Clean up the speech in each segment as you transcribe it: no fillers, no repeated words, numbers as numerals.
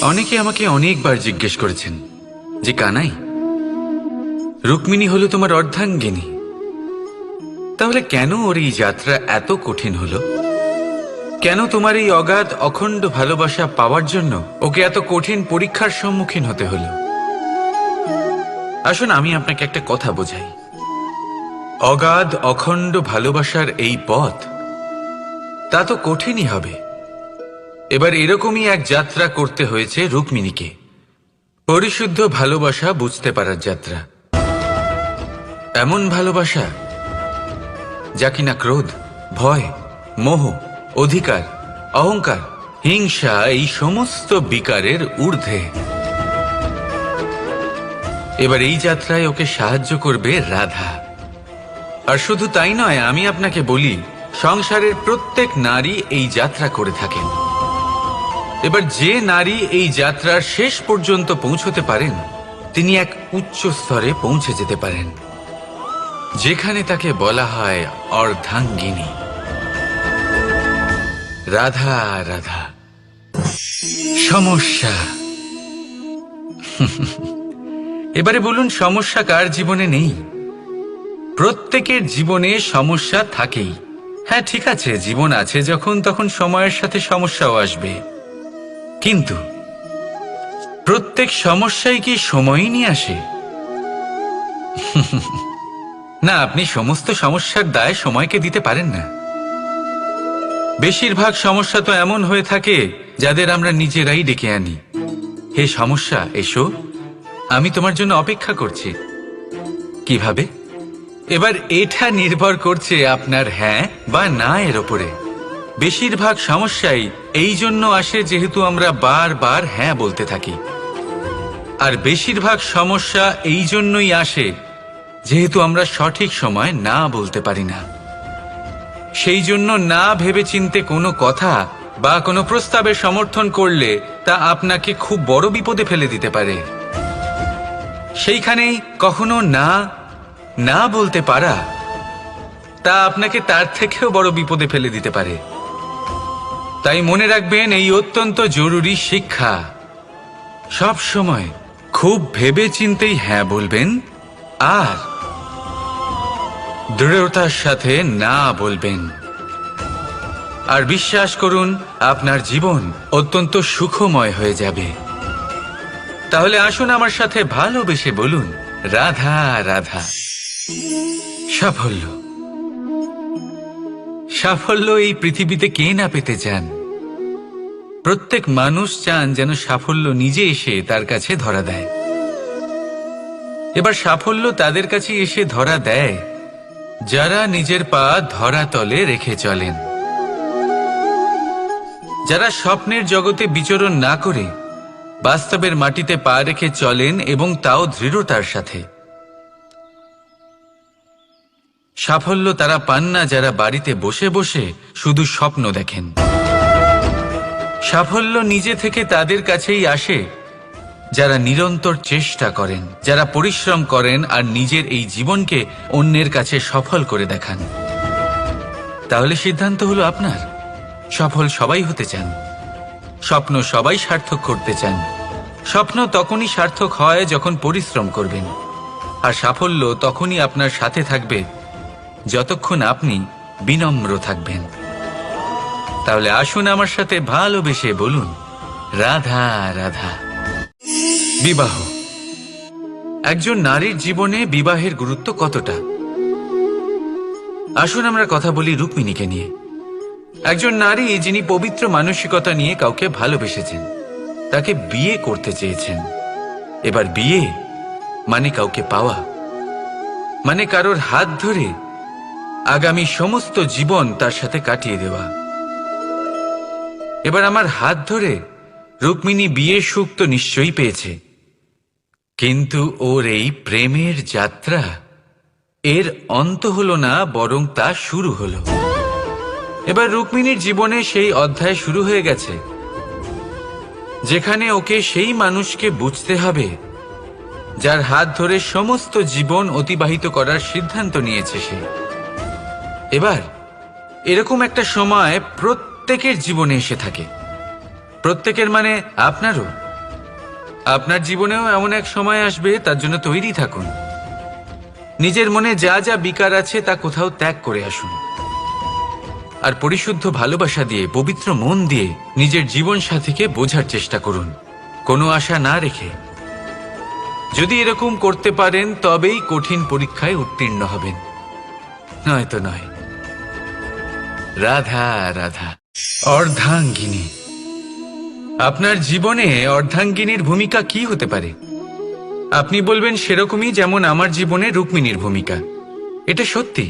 অনেকে আমাকে অনেকবার জিজ্ঞেস করেছেন যে কানাই, রুক্মিণী হলো তোমার অর্ধাঙ্গিনী, তাহলে কেন ওর এই যাত্রা এত কঠিন হলো? কেন তোমার এই অগাধ অখণ্ড ভালোবাসা পাওয়ার জন্য ওকে এত কঠিন পরীক্ষার সম্মুখীন হতে হলো? আসুন আমি আপনাকে একটা কথা বোঝাই। অগাধ অখণ্ড ভালোবাসার এই পথ তা তো কঠিনই হবে। এবার এরকমই এক যাত্রা করতে হয়েছে রুক্মিণীকে, পরিশুদ্ধ ভালোবাসা বুঝতে পারার যাত্রা। এমন ভালোবাসা যা কিনা ক্রোধ, ভয়, মোহ, অধিকার, অহংকার, হিংসা এই সমস্ত বিকারের ঊর্ধ্বে। এবার এই যাত্রায় ওকে সাহায্য করবে রাধা। আর শুধু তাই নয়, আমি আপনাকে বলি, সংসারের প্রত্যেক নারী এই যাত্রা করে থাকেন। এবার যে নারী এই যাত্রার শেষ পর্যন্ত পৌঁছতে পারেন, তিনি এক উচ্চ স্তরে পৌঁছে যেতে পারেন, যেখানে তাকে বলা হয় অর্ধাঙ্গিনী। রাধা রাধা। সমস্যা। এবারে বলুন, সমস্যা কার জীবনে নেই? প্রত্যেকের জীবনে সমস্যা থাকেই। হ্যাঁ ঠিক আছে, জীবন আছে যখন তখন সময়ের সাথে সমস্যাও আসবে, কিন্তু প্রত্যেক সমস্যাই কি সময়ই নিয়ে আসে? না, আপনি সমস্ত সমস্যার দায় সময়কে দিতে পারেন না। বেশিরভাগ সমস্যা তো এমন হয়ে থাকে যাদের আমরা নিজেরাই ডেকে আনি। হে সমস্যা, এসো, আমি তোমার জন্য অপেক্ষা করছি। কিভাবে? এবার এটা নির্ভর করছে আপনার হ্যাঁ বা না এর ওপরে। বেশিরভাগ সমস্যাই এই জন্য আসে যেহেতু আমরা বারবার হ্যাঁ বলতে থাকি, আর বেশিরভাগ সমস্যা এই জন্যই আসে যেহেতু আমরা সঠিক সময় না বলতে পারি না। সেই জন্য না ভেবেচিন্তে কোনো কথা বা কোনো প্রস্তাবের সমর্থন করলে তা আপনাকে খুব বড় বিপদে ফেলে দিতে পারে। সেইখানেই কখনো না না বলতে পারা তা আপনাকে তার থেকেও বড় বিপদে ফেলে দিতে পারে। তাই মনে রাখবেন এই অত্যন্ত জরুরি শিক্ষা, সব সময় খুব ভেবে চিন্তেই হ্যাঁ বলবেন আর দৃঢ়তার সাথে না বলবেন। আর বিশ্বাস করুন, আপনার জীবন অত্যন্ত সুখময় হয়ে যাবে। তাহলে আসুন আমার সাথে ভালোবেসে বলুন, রাধা রাধা। সাফল্য। সাফল্য এই পৃথিবীতে কে না পেতে চান? প্রত্যেক মানুষ চান যেন সাফল্য নিজে এসে তার কাছে ধরা দেয়। এবার সাফল্য তাদের কাছে এসে ধরা দেয় যারা নিজের পা ধরাতলে রেখে চলেন, যারা স্বপ্নের জগতে বিচরণ না করে বাস্তবের মাটিতে পা রেখে চলেন এবং তাও দৃঢ়তার সাথে। সাফল্য তারা পান না যারা বাড়িতে বসে বসে শুধু স্বপ্ন দেখেন। সাফল্য নিজে থেকে তাদের কাছেই আসে যারা নিরন্তর চেষ্টা করেন, যারা পরিশ্রম করেন আর নিজের এই জীবনকে অন্যের কাছে সফল করে দেখান। তাহলে সিদ্ধান্ত হলো আপনার। সফল সবাই হতে চান, স্বপ্ন সবাই সার্থক করতে চান। স্বপ্ন তখনই সার্থক হয় যখন পরিশ্রম করবেন, আর সাফল্য তখনই আপনার সাথে থাকবে যতক্ষণ আপনি বিনম্র থাকবেন। তাহলে আসুন আমার সাথে ভালোবেসে বলুন, রাধা রাধা। বিবাহ। একজন নারীর জীবনে বিবাহের গুরুত্ব কতটা? আসুন আমরা কথা বলি রুক্মিণীকে নিয়ে। একজন নারী যিনি পবিত্র মানসিকতা নিয়ে কাউকে ভালোবেসেছেন, তাকে বিয়ে করতে চেয়েছেন। এবার বিয়ে মানে কাউকে পাওয়া, মানে কারোর হাত ধরে আগামী সমস্ত জীবন তার সাথে কাটিয়ে দেওয়া। এবার আমার হাত ধরে রুক্মিণী বিয়ের সুখ তো নিশ্চয়ই পেয়েছে, কিন্তু ওর এই প্রেমের যাত্রা এর অন্ত হলো না, বরং তা শুরু হলো। এবার রুক্মিণীর জীবনে সেই অধ্যায় শুরু হয়ে গেছে যেখানে ওকে সেই মানুষকে বুঝতে হবে যার হাত ধরে সমস্ত জীবন অতিবাহিত করার সিদ্ধান্ত নিয়েছে সে। এবার এরকম একটা সময় প্রত্যেকের জীবনে এসে থাকে, প্রত্যেকের মানে আপনারও, আপনার জীবনেও এমন এক সময় আসবে, তার জন্য তৈরি থাকুন। নিজের মনে যা যা বিকার আছে তা কোথাও ত্যাগ করে আসুন, আর পরিশুদ্ধ ভালোবাসা দিয়ে, পবিত্র মন দিয়ে নিজের জীবন সাথীকে বোঝার চেষ্টা করুন, কোনো আশা না রেখে। যদি এরকম করতে পারেন তবেই কঠিন পরীক্ষায় উত্তীর্ণ হবেন, নয়তো নয়। রাধা রাধা। অর্ধাঙ্গিনী। আপনার জীবনে অর্ধাঙ্গিনীর ভূমিকা কি হতে পারে? আপনি বলবেন সেরকমই যেমন আমার জীবনে রুক্মিণীর ভূমিকা। এটা সত্যি,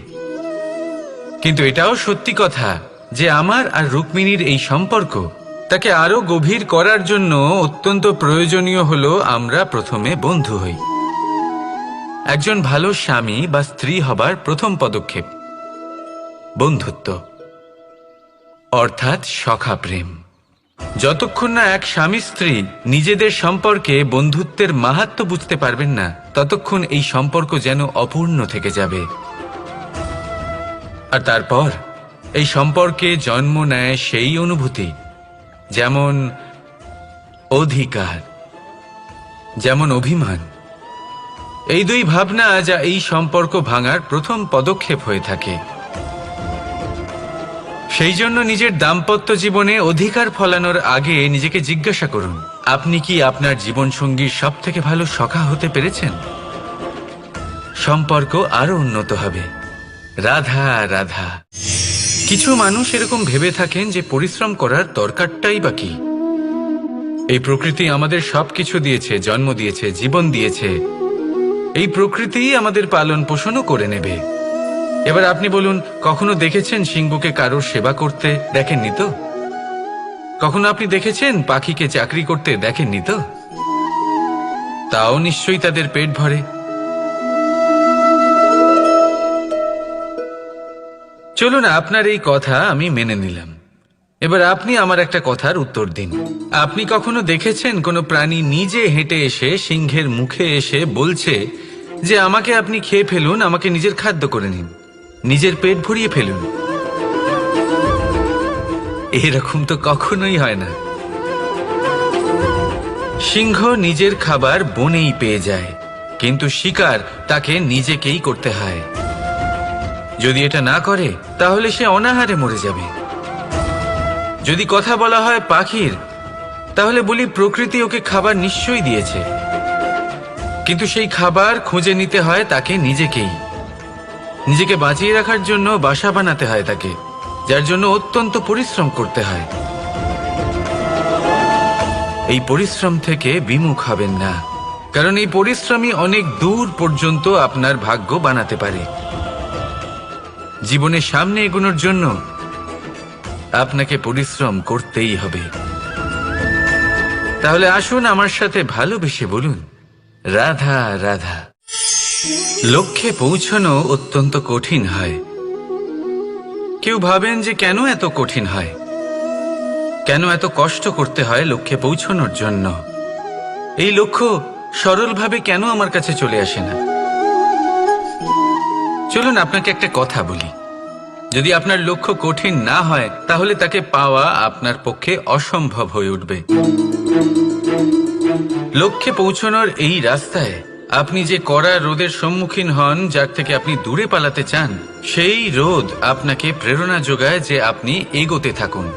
কিন্তু এটাও সত্যি কথা যে আমার আর রুক্মিণীর এই সম্পর্ক, তাকে আরো গভীর করার জন্য অত্যন্ত প্রয়োজনীয় হলো আমরা প্রথমে বন্ধু হই। একজন ভালো স্বামী বা স্ত্রী হবার প্রথম পদক্ষেপ বন্ধুত্ব, অর্থাৎ সখা প্রেম। যতক্ষণ না এক স্বামী স্ত্রী নিজেদের সম্পর্কে বন্ধুত্বের মাহাত্ম্য বুঝতে পারবেন না, ততক্ষণ এই সম্পর্ক যেন অপূর্ণ থেকে যাবে। আর তারপর এই সম্পর্কে জন্ম নেয় সেই অনুভূতি, যেমন অধিকার, যেমন অভিমান। এই দুই ভাবনা যা এই সম্পর্ক ভাঙার প্রথম পদক্ষেপ হয়ে থাকে। সেই জন্য নিজের দাম্পত্য জীবনে অধিকার ফলানোর আগে নিজেকে জিজ্ঞাসা করুন, আপনি কি আপনার জীবনসঙ্গীর সব থেকে ভালো সখা হতে পেরেছেন? সম্পর্ক আরো উন্নত হবে। রাধা রাধা। কিছু মানুষ এরকম ভেবে থাকেন যে পরিশ্রম করার দরকারটাই বা কি? এই প্রকৃতি আমাদের সবকিছু দিয়েছে, জন্ম দিয়েছে, জীবন দিয়েছে। এই প্রকৃতি আমাদের পালন পোষণও করে নেবে। এবার আপনি বলুন, কখনো দেখেছেন সিংহকে কারোর সেবা করতে? দেখেননি তো? কখনো আপনি দেখেছেন পাখিকে চাকরি করতে? দেখেননি তো? তাও নিশ্চয়ই তাদের পেট ভরে। চলুন, আপনার এই কথা আমি মেনে নিলাম। এবার আপনি আমার একটা কথার উত্তর দিন। আপনি কখনো দেখেছেন কোনো প্রাণী নিজে হেঁটে এসে সিংহের মুখে এসে বলছে যে আমাকে আপনি খেয়ে ফেলুন, আমাকে নিজের খাদ্য করে নিন, নিজের পেট ভরিয়ে ফেলুন? এরকম তো কখনোই হয় না। সিংহ নিজের খাবার বনেই পেয়ে যায়, কিন্তু শিকার তাকে নিজেকেই করতে হয়। যদি এটা না করে তাহলে সে অনাহারে মরে যাবে। যদি কথা বলা হয় পাখির, তাহলে বলি প্রকৃতি ওকে খাবার নিশ্চয়ই দিয়েছে, কিন্তু সেই খাবার খুঁজে নিতে হয় তাকে নিজেকেই। নিজেকে বাঁচিয়ে রাখার জন্য বাসা বানাতে হয় তাকে, যার জন্য অত্যন্ত পরিশ্রম করতে হয়। এই পরিশ্রম থেকে বিমুখ হবেন না, কারণ এই পরিশ্রমই অনেক দূর পর্যন্ত আপনার ভাগ্য বানাতে পারে। জীবনের সামনে এগোনোর জন্য আপনাকে পরিশ্রম করতেই হবে। তাহলে আসুন আমার সাথে ভালোবেসে বলুন, রাধা রাধা। লক্ষ্যে পৌঁছানো অত্যন্ত কঠিন হয়। কেউ ভাবেন যে কেন এত কঠিন হয়, কেন এত কষ্ট করতে হয় লক্ষ্যে পৌঁছানোর জন্য? এই লক্ষ্য সরলভাবে কেন আমার কাছে চলে আসে না? চলুন আপনাকে একটা কথা বলি, যদি আপনার লক্ষ্য কঠিন না হয় তাহলে তাকে পাওয়া আপনার পক্ষে অসম্ভব হয়ে উঠবে। লক্ষ্যে পৌঁছানোর এই রাস্তায় আপনি যে কড়া রোদের সম্মুখীন হন, যার থেকে আপনি দূরে পালাতে চান, সেই রোদ আপনাকে প্রেরণা যোগায় যে আপনি এগোতে থাকুন।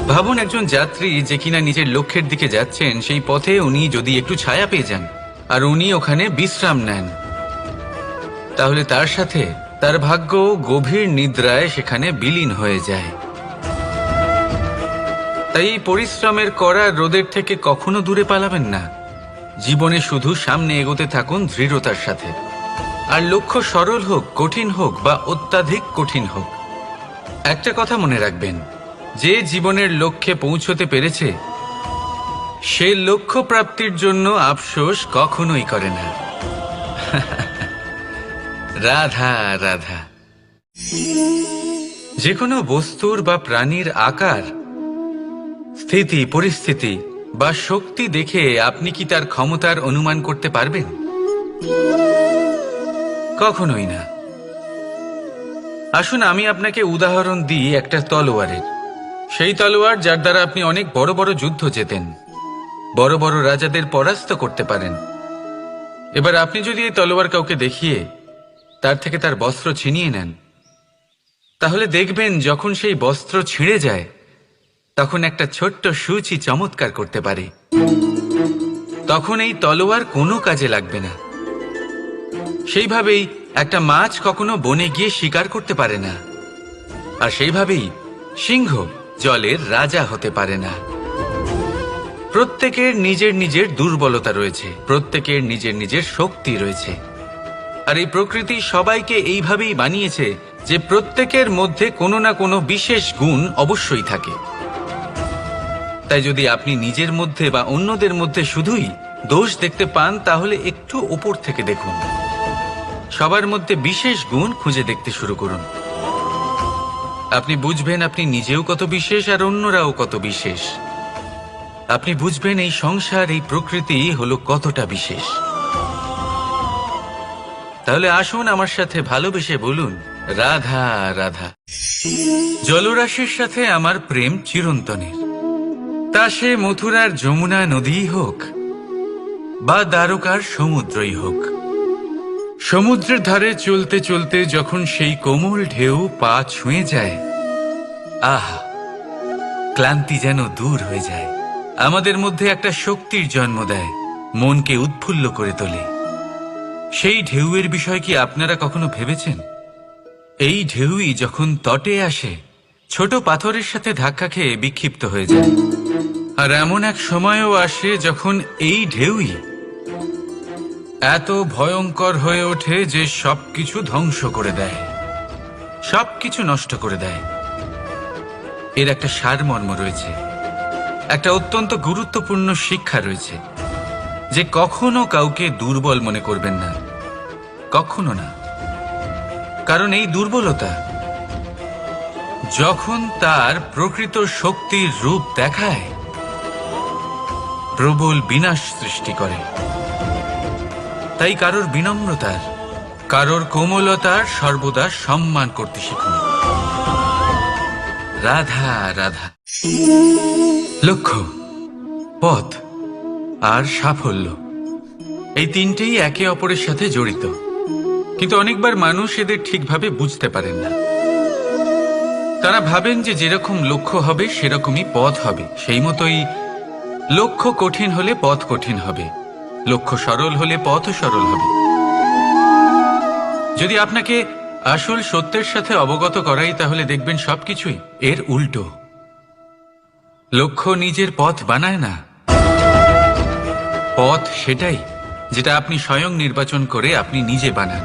ভাবুন, একজন যাত্রী যে কিনা নিজের লক্ষ্যের দিকে যাচ্ছেন, সেই পথে উনি যদি একটু ছায়া পেয়ে যান আর উনি ওখানে বিশ্রাম নেন, তাহলে তার সাথে তার ভাগ্য গভীর নিদ্রায় সেখানে বিলীন হয়ে যায়। তাই এই পরিশ্রমের কড়া রোদের থেকে কখনো দূরে পালাবেন না। জীবনে শুধু সামনে এগোতে থাকুন দৃঢ়তার সাথে। আর লক্ষ্য সরল হোক, কঠিন হোক বা অত্যাধিক কঠিন হোক, একটা কথা মনে রাখবেন, যে জীবনের লক্ষ্যে পৌঁছতে পেরেছে সে লক্ষ্য প্রাপ্তির জন্য আফসোস কখনোই করে না। রাধা রাধা। যে কোনো বস্তুর বা প্রাণীর আকার, স্থিতি, পরিস্থিতি বা শক্তি দেখে আপনি কি তার ক্ষমতার অনুমান করতে পারবেন? কখনোই না। আসুন আমি আপনাকে উদাহরণ দিই একটা তলোয়ারের। সেই তলোয়ার যার দ্বারা আপনি অনেক বড় বড় যুদ্ধ জেতেন। বড় বড় রাজাদের পরাস্ত করতে পারেন। এবার আপনি যদি এই তলোয়ার কাউকে দেখিয়ে তার থেকে তার বস্ত্র ছিনিয়ে নেন, তাহলে দেখবেন যখন সেই বস্ত্র ছিঁড়ে যায় তখন একটা ছোট্ট সূচি চমৎকার করতে পারে। তখন এই তলোয়ার কোনো কাজে লাগবে না। সেইভাবেই একটা মাছ কখনো বনে গিয়ে শিকার করতে পারে না, আর সেইভাবেই সিংহ জলের রাজা হতে পারে না। প্রত্যেকের নিজের নিজের দুর্বলতা রয়েছে, প্রত্যেকের নিজের নিজের শক্তি রয়েছে, আর এই প্রকৃতি সবাইকে এইভাবেই বানিয়েছে যে প্রত্যেকের মধ্যে কোনো না কোনো বিশেষ গুণ অবশ্যই থাকে। তাই যদি আপনি নিজের মধ্যে বা অন্যদের মধ্যে শুধুই দোষ দেখতে পান, তাহলে একটু উপর থেকে দেখুন, সবার মধ্যে বিশেষ গুণ খুঁজে দেখতে শুরু করুন। আপনি বুঝবেন আপনি নিজেও কত বিশেষ আর অন্যরাও কত বিশেষ। আপনি বুঝবেন এই সংসার, এই প্রকৃতি হলো কতটা বিশেষ। তাহলে আসুন আমার সাথে ভালোবেসে বলুন, রাধা রাধা। জলরাশির সাথে আমার প্রেম চিরন্তনের, তা সে মথুরার যমুনা নদীই হোক বা দ্বারকার সমুদ্রই হোক। সমুদ্রের ধারে চলতে চলতে যখন সেই কোমল ঢেউ পা ছুঁয়ে যায়, আহা, ক্লান্তি যেন দূর হয়ে যায়। আমাদের মধ্যে একটা শক্তির জন্ম দেয়, মনকে উৎফুল্ল করে তোলে। সেই ঢেউয়ের বিষয় কি আপনারা কখনো ভেবেছেন? এই ঢেউই যখন তটে আসে, ছোট পাথরের সাথে ধাক্কা খেয়ে বিক্ষিপ্ত হয়ে যায়। আর এমন এক সময়ও আসে যখন এই ঢেউই এত ভয়ঙ্কর হয়ে ওঠে যে সবকিছু ধ্বংস করে দেয়, সবকিছু নষ্ট করে দেয়। এর একটা সারমর্ম রয়েছে, একটা অত্যন্ত গুরুত্বপূর্ণ শিক্ষা রয়েছে, যে কখনো কাউকে দুর্বল মনে করবেন না, কখনো না। কারণ এই দুর্বলতা যখন তার প্রকৃত শক্তির রূপ দেখায়, প্রবল বিনাশ সৃষ্টি করে। তাই কারোর বিনম্রতার, কারোর কোমলতার সর্বদা সম্মান করতে শিখুন। রাধা রাধা। লক্ষ্য, পথ আর সাফল্য, এই তিনটেই একে অপরের সাথে জড়িত, কিন্তু অনেকবার মানুষ এদের ঠিকভাবে বুঝতে পারেন না। তারা ভাবেন যে যেরকম লক্ষ্য হবে সেরকমই পথ হবে, সেই মতোই লক্ষ্য কঠিন হলে পথ কঠিন হবে, লক্ষ্য সরল হলে পথও সরল হবে। যদি আপনাকে আসল সত্যের সাথে অবগত করাই, তাহলে দেখবেন সবকিছুই এর উল্টো। লক্ষ্য নিজের পথ বানায় না, পথ সেটাই যেটা আপনি স্বয়ং নির্বাচন করে আপনি নিজে বানান।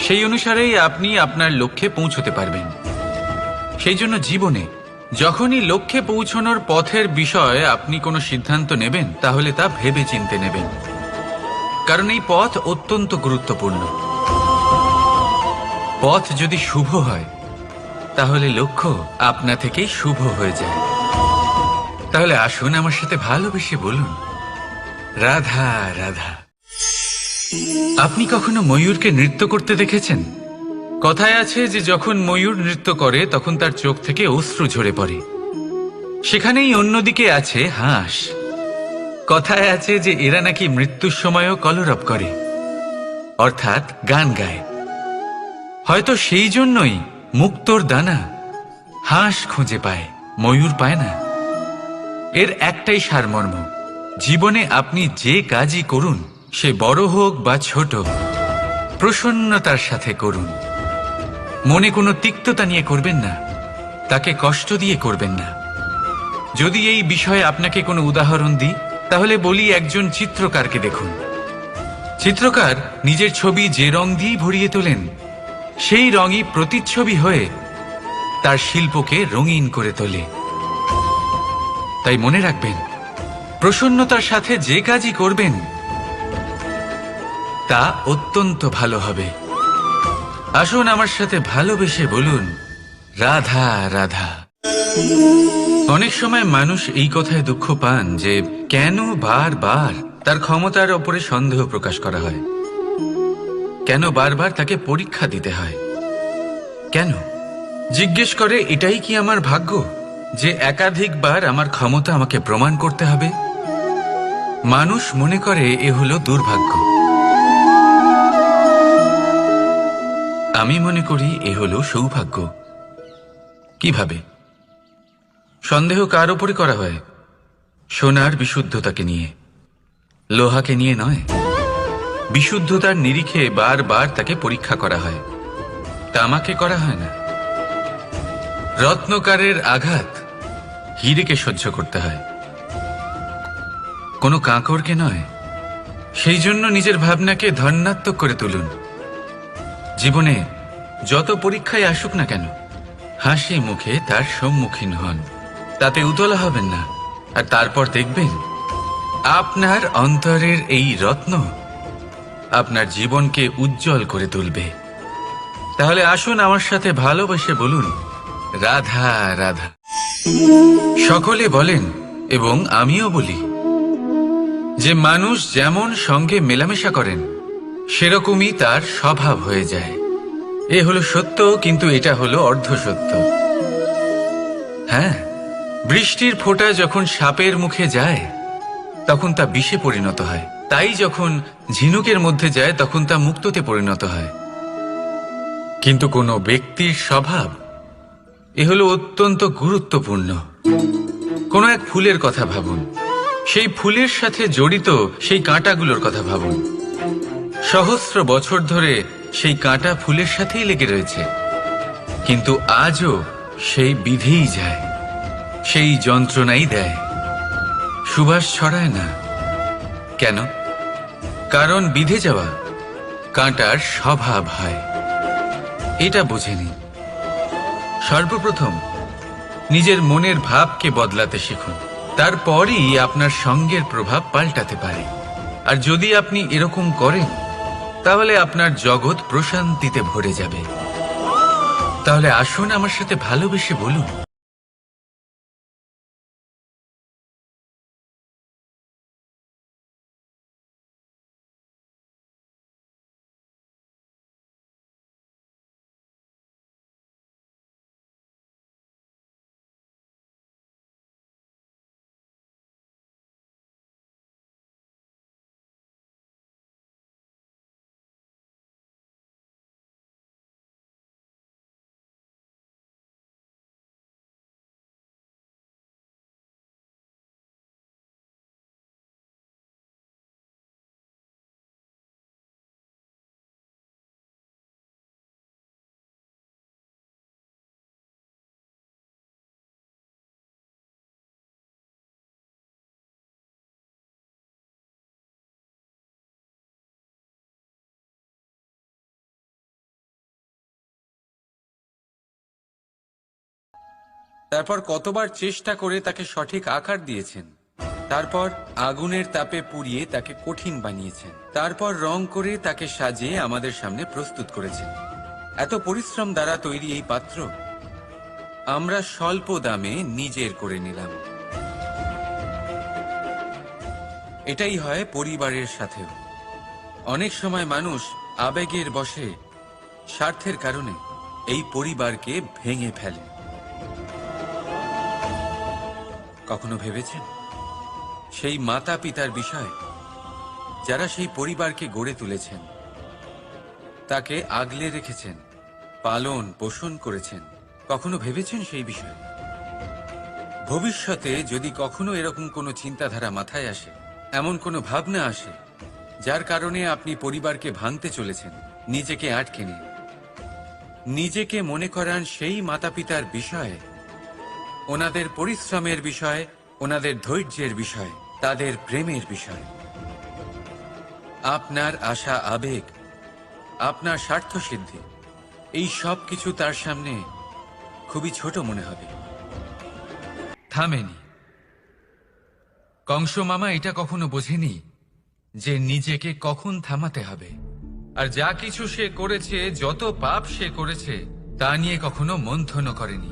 সেই অনুসারেই আপনি আপনার লক্ষ্যে পৌঁছতে পারবেন। সেই জন্য জীবনে যখনই লক্ষ্যে পৌঁছানোর পথের বিষয়ে আপনি কোনো সিদ্ধান্ত নেবেন, তাহলে তা ভেবে চিন্তে নেবেন, কারণ এই পথ অত্যন্ত গুরুত্বপূর্ণ। পথ যদি শুভ হয়, তাহলে লক্ষ্য আপনা থেকেই শুভ হয়ে যায়। তাহলে আসুন আমার সাথে ভালোবেসে বলুন, রাধা রাধা। আপনি কখনো ময়ূরকে নৃত্য করতে দেখেছেন? কথায় আছে যে যখন ময়ূর নৃত্য করে তখন তার চোখ থেকে অশ্রু ঝরে পড়ে। সেখানেই অন্যদিকে আছে হাঁস। কথায় আছে যে এরা নাকি মৃত্যুর সময়ও কলরব করে, অর্থাৎ গান গায়। হয়তো সেই জন্যই মুক্তোর দানা হাঁস খুঁজে পায়, ময়ূর পায় না। এর একটাই সারমর্ম, জীবনে আপনি যে কাজই করুন, সে বড় হোক বা ছোট, প্রসন্নতার সাথে করুন। মনে কোনো তিক্ততা নিয়ে করবেন না, তাকে কষ্ট দিয়ে করবেন না। যদি এই বিষয়ে আপনাকে কোনো উদাহরণ দিই, তাহলে বলি একজন চিত্রকারকে দেখুন। চিত্রকার নিজের ছবি যে রং দিয়েই ভরিয়ে তোলেন, সেই রঙই প্রতিচ্ছবি হয়ে তার শিল্পকে রঙিন করে তোলে। তাই মনে রাখবেন, প্রসন্নতার সাথে যে কাজই করবেন তা অত্যন্ত ভালো হবে। আসুন আমার সাথে ভালোবেসে বলুন, রাধা রাধা। অনেক সময় মানুষ এই কথায় দুঃখ পান যে কেন বারবার তার ক্ষমতার ওপরে সন্দেহ প্রকাশ করা হয়, কেন বারবার তাকে পরীক্ষা দিতে হয়, কেন জিজ্ঞেস করে এটাই কি আমার ভাগ্য, যে একাধিকবার আমার ক্ষমতা আমাকে প্রমাণ করতে হবে, মানুষ মনে করে এ হলো দুর্ভাগ্য। আমি মনে করি এ হলো সৌভাগ্য। কিভাবে? সন্দেহ কার উপরে করা হয়? সোনার বিশুদ্ধতাকে নিয়ে, লোহাকে নিয়ে নয়। বিশুদ্ধতার নিরিখে বারবার তাকে পরীক্ষা করা হয়, তামাকে করা হয় না। রত্নকারের আঘাত হীরেকে সহ্য করতে হয়, কোনো কাঁকরকে নয়। সেই জন্য নিজের ভাবনাকে ধন্যাত্মক করে তুলুন। জীবনে যত পরীক্ষায় আসুক না কেন, হাসি মুখে তার সম্মুখীন হন, তাতে উতলা হবেন না। আর তারপর দেখবেন আপনার অন্তরের এই রত্ন আপনার জীবনকে উজ্জ্বল করে তুলবে। তাহলে আসুন আমার সাথে ভালোবেসে বলুন, রাধা রাধা। সকলে বলেন এবং আমিও বলি যে মানুষ যেমন সঙ্গে মেলামেশা করেন সেরকমই তার স্বভাব হয়ে যায়। এ হলো সত্য, কিন্তু এটা হলো অর্ধ সত্য। হ্যাঁ, বৃষ্টির ফোঁটা যখন সাপের মুখে যায় তখন তা বিষে পরিণত হয়, তাই যখন ঝিনুকের মধ্যে যায় তখন তা মুক্ততে পরিণত হয়। কিন্তু কোনো ব্যক্তির স্বভাব এ হলো অত্যন্ত গুরুত্বপূর্ণ। কোনো এক ফুলের কথা ভাবুন, সেই ফুলের সাথে জড়িত সেই কাঁটাগুলোর কথা ভাবুন। সহস্র বছর ধরে সেই কাঁটা ফুলের সাথেই লেগে রয়েছে, কিন্তু আজও সেই বিধেই যায়, সেই যন্ত্রণাই দেয়, সুবাস ছড়ায় না। কেন? কারণ বিধে যাওয়া কাঁটার স্বভাব হয়। এটা বুঝেনি। সর্বপ্রথম নিজের মনের ভাবকে বদলাতে শিখুন, তারপরই আপনার সঙ্গের প্রভাব পাল্টাতে পারে। আর যদি আপনি এরকম করেন তাহলে আপনার জগৎ প্রশান্তিতে ভরে যাবে। তাহলে আসুন আমার সাথে ভালোবেসে বলুন, তারপর কতবার চেষ্টা করে তাকে সঠিক আকার দিয়েছেন, তারপর আগুনের তাপে পুড়িয়ে তাকে কঠিন বানিয়েছেন, তারপর রং করে তাকে সাজিয়ে আমাদের সামনে প্রস্তুত করেছেন। এত পরিশ্রম দ্বারা তৈরি এই পাত্র আমরা স্বল্প দামে নিজের করে নিলাম। এটাই হয় পরিবারের সাথেও। অনেক সময় মানুষ আবেগের বশে, স্বার্থের কারণে এই পরিবারকে ভেঙে ফেলে। কখনো ভেবেছেন সেই মাতা পিতার বিষয় যারা সেই পরিবারকে গড়ে তুলেছেন, তাকে আগলে রেখেছেন, পালন পোষণ করেছেন? কখনো ভেবেছেন সেই বিষয়ে? ভবিষ্যতে যদি কখনো এরকম কোনো চিন্তাধারা মাথায় আসে, এমন কোনো ভাবনা আসে যার কারণে আপনি পরিবারকে ভাঙতে চলেছেন, নিজেকে আটকে নিন। নিজেকে মনে করান সেই মাতা পিতার বিষয়ে, ওনাদের পরিশ্রমের বিষয়, ওনাদের ধৈর্যের বিষয়, তাদের প্রেমের বিষয়। আপনার আশা আবেগ, আপনার স্বার্থসিদ্ধি, এই সব কিছু তার সামনে খুবই ছোট মনে হবে। থামেনি। কংস মামা এটা কখনো বোঝেনি যে নিজেকে কখন থামাতে হবে। আর যা কিছু সে করেছে, যত পাপ সে করেছে, তা নিয়ে কখনো মন্থন করেনি।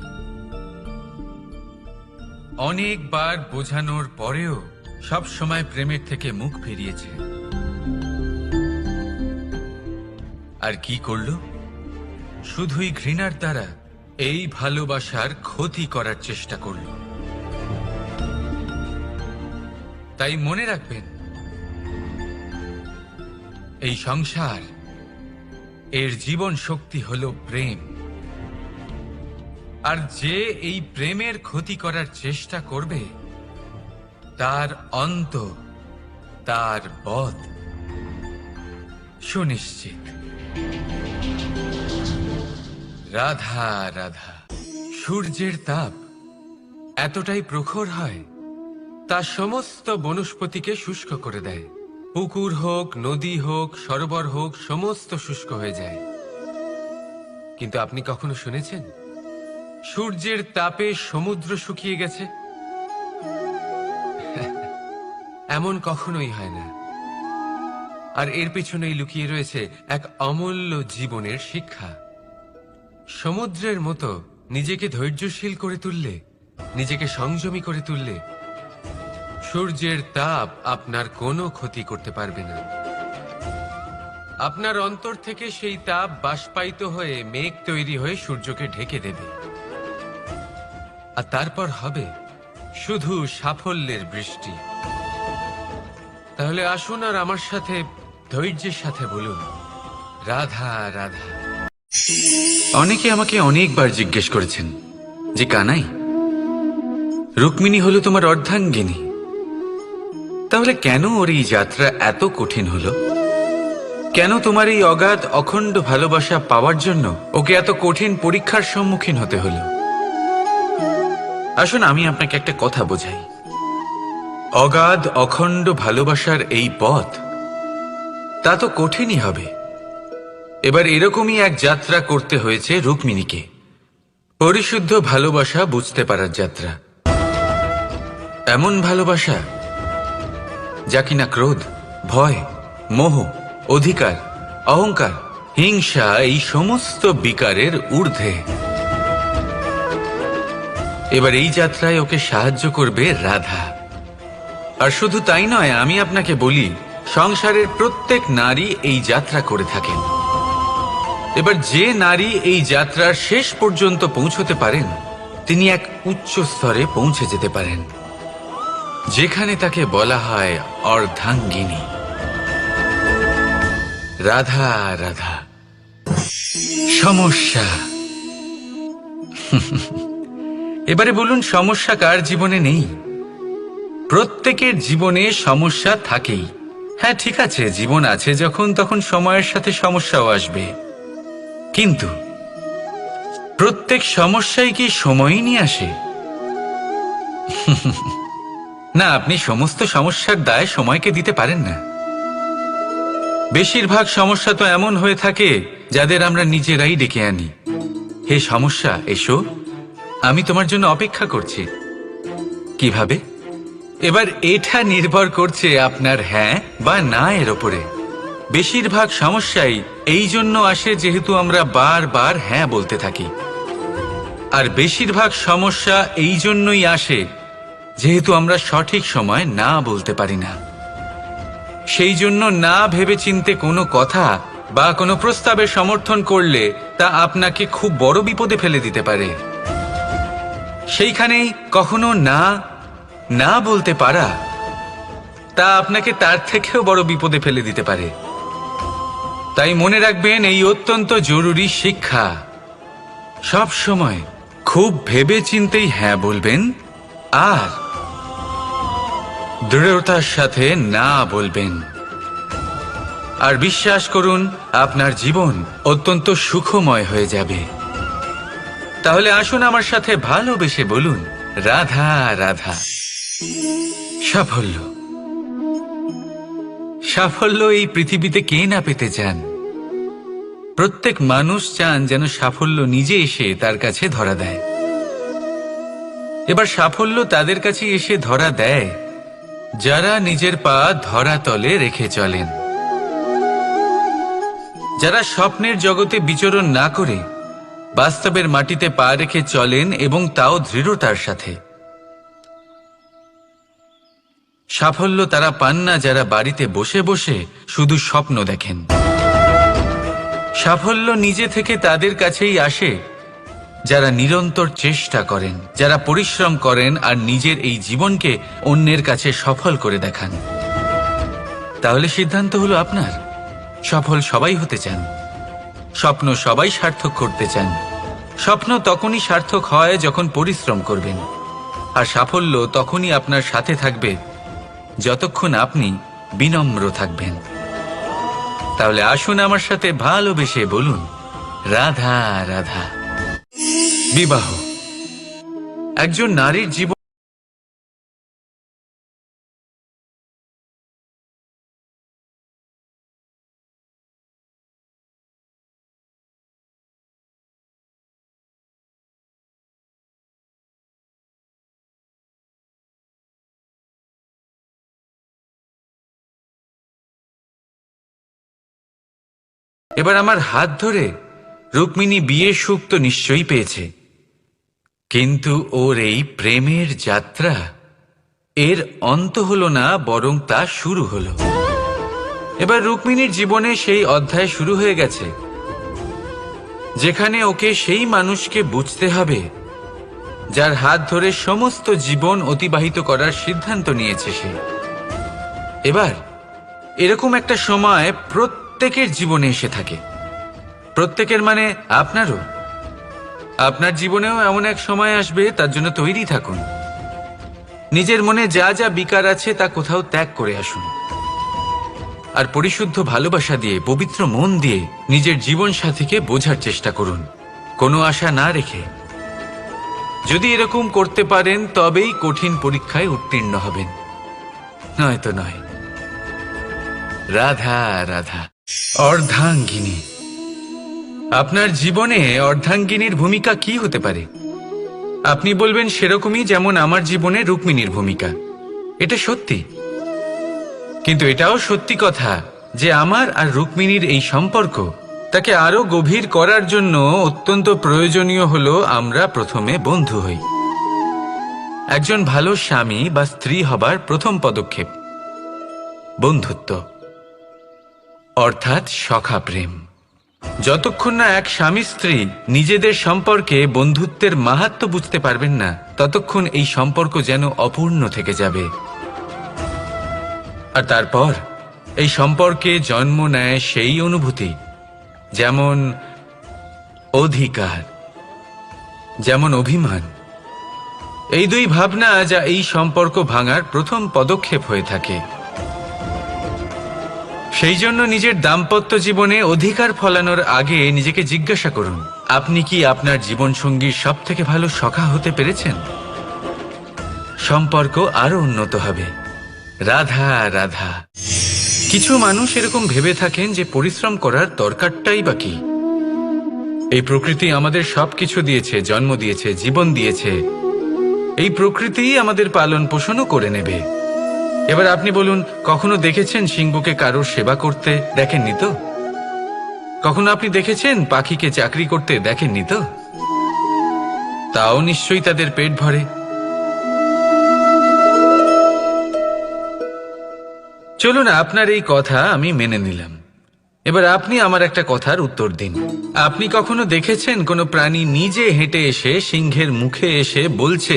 অনেকবার বোঝানোর পরেও সব সময় প্রেমের থেকে মুখ ফিরিয়েছে। আর কি করল? শুধুই ঘৃণার দ্বারা এই ভালোবাসার ক্ষতি করার চেষ্টা করল। তাই মনে রাখবেন, এই সংসার, এর জীবন শক্তি হল প্রেম। আর যে এই প্রেমের ক্ষতি করার চেষ্টা করবে, তার অন্ত, তার বধ সুনিশ্চিত। রাধা রাধা। সূর্যের তাপ এতটাই প্রখর হয়, তা সমস্ত বনস্পতিকে শুষ্ক করে দেয়। পুকুর হোক, নদী হোক, সরোবর হোক, সমস্ত শুষ্ক হয়ে যায়। কিন্তু আপনি কখনো শুনেছেন সূর্যের তাপে সমুদ্র শুকিয়ে গেছে? এমন কখনোই হয় না। আর এর পেছনেই লুকিয়ে রয়েছে এক অমূল্য জীবনের শিক্ষা। সমুদ্রের মতো নিজেকে ধৈর্যশীল করে তুললে, নিজেকে সংযমী করে তুললে, সূর্যের তাপ আপনার কোনো ক্ষতি করতে পারবে না। আপনার অন্তর থেকে সেই তাপ বাষ্পায়িত হয়ে মেঘ তৈরি হয়ে সূর্যকে ঢেকে দেবে। আর তারপর হবে শুধু সাফল্যের বৃষ্টি। তাহলে আসুন আর আমার সাথে ধৈর্যের সাথে বলুন, রাধা রাধা। অনেকে আমাকে অনেকবার জিজ্ঞেস করেছেন যে কানাই, রুক্মিণী হলো তোমার অর্ধাঙ্গিনী, তাহলে কেন ওর এই যাত্রা এত কঠিন হলো? কেন তোমার এই অগাধ অখণ্ড ভালোবাসা পাওয়ার জন্য ওকে এত কঠিন পরীক্ষার সম্মুখীন হতে হলো? আসুন আমি আপনাকে একটা কথা বোঝাই। অগাধ অখণ্ড ভালোবাসার এই পথ, তা তো কঠিনই হবে। এবার এরকমই এক যাত্রা করতে হয়েছে রুক্মিণীকে, পরিশুদ্ধ ভালোবাসা বুঝতে পারার যাত্রা। এমন ভালোবাসা যা কিনা ক্রোধ, ভয়, মোহ, অধিকার, অহংকার, হিংসা এই সমস্ত বিকারের ঊর্ধ্বে। এবার এই যাত্রায় ওকে সাহায্য করবে রাধা। আর শুধু তাই নয়, আমি আপনাকে বলি, সংসারের প্রত্যেক নারী এই যাত্রা করে থাকেন। এবার যে নারী এই যাত্রার শেষ পর্যন্ত পৌঁছতে পারেন, তিনি এক উচ্চ স্তরে পৌঁছে যেতে পারেন, যেখানে তাকে বলা হয় অর্ধাঙ্গিনী। রাধা রাধা। সমস্যা। এবারে বলুন, সমস্যা কার জীবনে নেই? প্রত্যেকের জীবনে সমস্যা থাকেই। হ্যাঁ ঠিক আছে, জীবন আছে যখন, তখন সময়ের সাথে সমস্যাও আসবে। কিন্তু প্রত্যেক সমস্যাই কি সময়ই নিয়ে আসে? না, আপনি সমস্ত সমস্যার দায় সময়কে দিতে পারেন না। বেশিরভাগ সমস্যা তো এমন হয়ে থাকে যাদের আমরা নিজেরাই ডেকে আনি। হে সমস্যা, এসো, আমি তোমার জন্য অপেক্ষা করছি। কিভাবে? এবার এটা নির্ভর করছে আপনার হ্যাঁ বা না এর ওপরে। বেশিরভাগ সমস্যাই এই জন্য আসে যেহেতু আমরা বারবার হ্যাঁ বলতে থাকি, আর বেশিরভাগ সমস্যা এই জন্যই আসে যেহেতু আমরা সঠিক সময় না বলতে পারি না। সেই জন্য না ভেবেচিন্তে কোনো কথা বা কোনো প্রস্তাবের সমর্থন করলে তা আপনাকে খুব বড় বিপদে ফেলে দিতে পারে। সেইখানেই কখনো না না বলতে পারা, তা আপনাকে তার থেকেও বড় বিপদে ফেলে দিতে পারে। তাই মনে রাখবেন এই অত্যন্ত জরুরি শিক্ষা, সব সময় খুব ভেবে চিন্তেই হ্যাঁ বলবেন আর দৃঢ়তার সাথে না বলবেন। আর বিশ্বাস করুন, আপনার জীবন অত্যন্ত সুখময় হয়ে যাবে। তাহলে আসুন আমার সাথে ভালোবেসে বলুন, রাধা রাধা। সাফল্য। সাফল্য এই পৃথিবীতে কে না পেতে চান? প্রত্যেক মানুষ চান যেন সাফল্য নিজে এসে তার কাছে ধরা দেয়। এবার সাফল্য তাদের কাছে এসে ধরা দেয় যারা নিজের পা ধরাতলে রেখে চলেন, যারা স্বপ্নের জগতে বিচরণ না করে বাস্তবের মাটিতে পা রেখে চলেন এবং তাও দৃঢ়তার সাথে। সাফল্য তারা পান না যারা বাড়িতে বসে বসে শুধু স্বপ্ন দেখেন। সাফল্য নিজে থেকে তাদের কাছেই আসে যারা নিরন্তর চেষ্টা করেন, যারা পরিশ্রম করেন আর নিজের এই জীবনকে অন্যের কাছে সফল করে দেখান। তাহলে সিদ্ধান্ত হলো আপনার। সফল সবাই হতে চান, স্বপ্ন সবাই সার্থক করতে চান। স্বপ্ন তখনই সার্থক হয় যখন পরিশ্রম করবেন, আর সাফল্য তখনই আপনার সাথে থাকবে যতক্ষণ আপনি বিনম্র থাকবেন। তাহলে আসুন আমার সাথে ভালোবেসে বলুন, রাধা রাধা। বিবাহ একজন নারীর জীবন। এবার আমার হাত ধরে রুক্মিণী বিয়ের সুখ তো নিশ্চয়ই পেয়েছে, কিন্তু ওর এই প্রেমের যাত্রা এর অন্ত হলো না, বরং তা শুরু হলো। এবার রুক্মিণীর জীবনে সেই অধ্যায় শুরু হয়ে গেছে যেখানে ওকে সেই মানুষকে বুঝতে হবে যার হাত ধরে সমস্ত জীবন অতিবাহিত করার সিদ্ধান্ত নিয়েছে সে। এবার এরকম একটা সময় প্রত্যেকের জীবনে এসে থাকে, প্রত্যেকের মানে আপনারও। আপনার জীবনেও এমন এক সময় আসবে, তার জন্য তৈরি থাকুন। নিজের মনে যা যা বিকার আছে তা কোথাও ত্যাগ করে আসুন, আর পরিশুদ্ধ ভালোবাসা দিয়ে, পবিত্র মন দিয়ে নিজের জীবন সাথীকে বোঝার চেষ্টা করুন, কোনো আশা না রেখে। যদি এরকম করতে পারেন তবেই কঠিন পরীক্ষায় উত্তীর্ণ হবেন, নয়তো নয়। রাধা রাধা। অর্ধাঙ্গিনী। আপনার জীবনে অর্ধাঙ্গিনীর ভূমিকা কি হতে পারে? আপনি বলবেন সেরকমই যেমন আমার জীবনে রুক্মিণীর ভূমিকা। এটা সত্যি, কিন্তু এটাও সত্যি কথা যে আমার আর রুক্মিণীর এই সম্পর্ক তাকে আরো গভীর করার জন্য অত্যন্ত প্রয়োজনীয় হলো আমরা প্রথমে বন্ধু হই। একজন ভালো স্বামী বা স্ত্রী হবার প্রথম পদক্ষেপ বন্ধুত্ব, অর্থাৎ সখা প্রেম। যতক্ষণ না এক স্বামী স্ত্রী নিজেদের সম্পর্কে বন্ধুত্বের মাহাত্ম্য বুঝতে পারবেন না, ততক্ষণ এই সম্পর্ক যেন অপূর্ণ থেকে যাবে। আর তারপর এই সম্পর্কে জন্ম নেয় সেই অনুভূতি, যেমন অধিকার, যেমন অভিমান। এই দুই ভাবনা যা এই সম্পর্ক ভাঙার প্রথম পদক্ষেপ হয়ে থাকে। সেই জন্য নিজের দাম্পত্য জীবনে অধিকার ফলানোর আগে নিজেকে জিজ্ঞাসা করুন, আপনি কি আপনার জীবনসঙ্গীর সব থেকে ভালো সখা হতে পেরেছেন? সম্পর্ক আরো উন্নত হবে। রাধা রাধা। কিছু মানুষ এরকম ভেবে থাকেন যে পরিশ্রম করার দরকারটাই বা কি? এই প্রকৃতি আমাদের সবকিছু দিয়েছে, জন্ম দিয়েছে, জীবন দিয়েছে। এই প্রকৃতি আমাদের পালন পোষণও করে নেবে। এবার আপনি বলুন, কখনো দেখেছেন সিংহকে কারোর সেবা করতে? দেখেননি তো। কখনো আপনি দেখেছেন পাখিকে চাকরি করতে? দেখেননি তো। তাও নিশ্চয়ই তাদের পেট ভরে। চলুন, আপনার এই কথা আমি মেনে নিলাম। এবার আপনি আমার একটা কথার উত্তর দিন। আপনি কখনো দেখেছেন কোনো প্রাণী নিজে হেঁটে এসে সিংহের মুখে এসে বলছে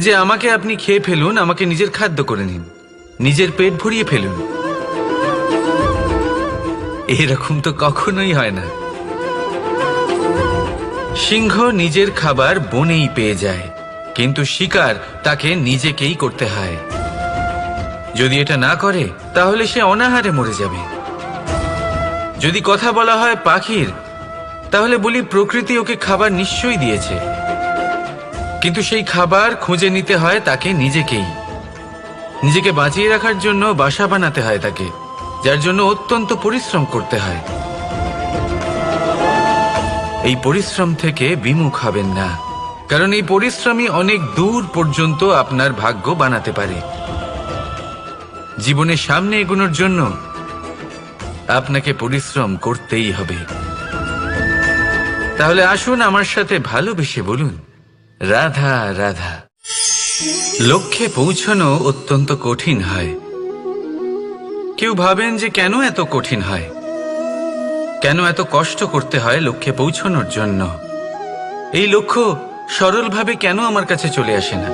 যে আমাকে আপনি খেয়ে ফেলুন, আমাকে নিজের খাদ্য করে নিন, নিজের পেট ভরিয়ে ফেলুন? এরকম তো কখনোই হয় না। সিংহ নিজের খাবার বনেই পেয়ে যায়, কিন্তু শিকার তাকে নিজেকেই করতে হয়। যদি এটা না করে তাহলে সে অনাহারে মরে যাবে। যদি কথা বলা হয় পাখির, তাহলে বলি প্রকৃতি ওকে খাবার নিশ্চয়ই দিয়েছে, কিন্তু সেই খাবার খুঁজে নিতে হয় তাকে নিজেকেই। নিজেকে বাঁচিয়ে রাখার জন্য বাসা বানাতে হয় তাকে, যার জন্য অত্যন্ত পরিশ্রম করতে হয়। এই পরিশ্রম থেকে বিমুখ হবেন না, কারণ এই পরিশ্রমই অনেক দূর পর্যন্ত আপনার ভাগ্য বানাতে পারে। জীবনের সামনে এগোনোর জন্য আপনাকে পরিশ্রম করতেই হবে। তাহলে আসুন আমার সাথে ভালোবেসে বলুন, রাধা রাধা। লক্ষ্যে পৌঁছানো অত্যন্ত কঠিন হয়। কেউ ভাবেন যে কেন এত কঠিন হয়, কেন এত কষ্ট করতে হয় লক্ষ্যে পৌঁছানোর জন্য। এই লক্ষ্য সরলভাবে কেন আমার কাছে চলে আসে না?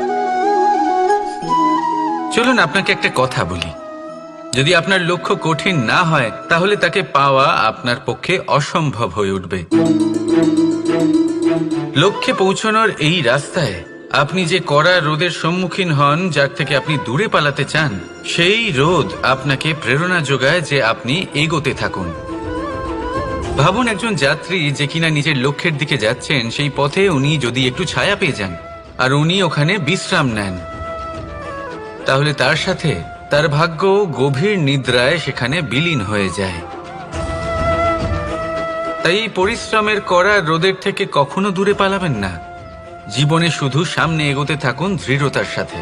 চলুন আপনাকে একটা কথা বলি, যদি আপনার লক্ষ্য কঠিন না হয় তাহলে তাকে পাওয়া আপনার পক্ষে অসম্ভব হয়ে উঠবে। লক্ষ্যে পৌঁছানোর এই রাস্তায় আপনি যে কড়া রোদের সম্মুখীন হন, যার থেকে আপনি দূরে পালাতে চান, সেই রোদ আপনাকে প্রেরণা যোগায় যে আপনি এগোতে থাকুন। ভাবুন একজন যাত্রী যে কিনা নিজের লক্ষ্যের দিকে যাচ্ছেন, সেই পথে উনি যদি একটু ছায়া পেয়ে যান আর উনি ওখানে বিশ্রাম নেন, তাহলে তার সাথে তার ভাগ্য গভীর নিদ্রায় সেখানে বিলীন হয়ে যায়। তাই এই পরিশ্রমের করা রোদের থেকে কখনো দূরে পালাবেন না। জীবনে শুধু সামনে এগোতে থাকুন দৃঢ়তার সাথে।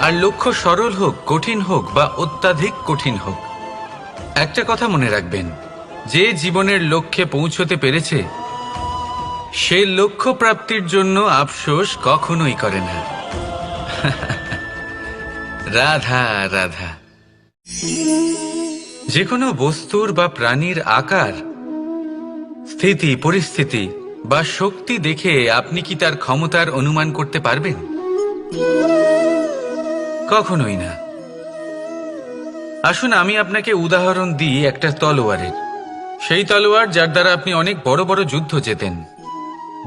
আর লক্ষ্য সরল হোক, কঠিন হোক বা অত্যাধিক কঠিন হোক, একটা কথা মনে রাখবেন, যে জীবনের লক্ষ্যে পৌঁছতে পেরেছে সে লক্ষ্য প্রাপ্তির জন্য আফসোস কখনোই করে না। রাধা রাধা। যে কোনো বস্তুর বা প্রাণীর আকার, স্থিতি, পরিস্থিতি বা শক্তি দেখে আপনি কি তার ক্ষমতার অনুমান করতে পারবেন? কখনোই না। আসুন আমি আপনাকে উদাহরণ দিই একটা তলোয়ারের। সেই তলোয়ার যার দ্বারা আপনি অনেক বড় বড় যুদ্ধ জেতেন,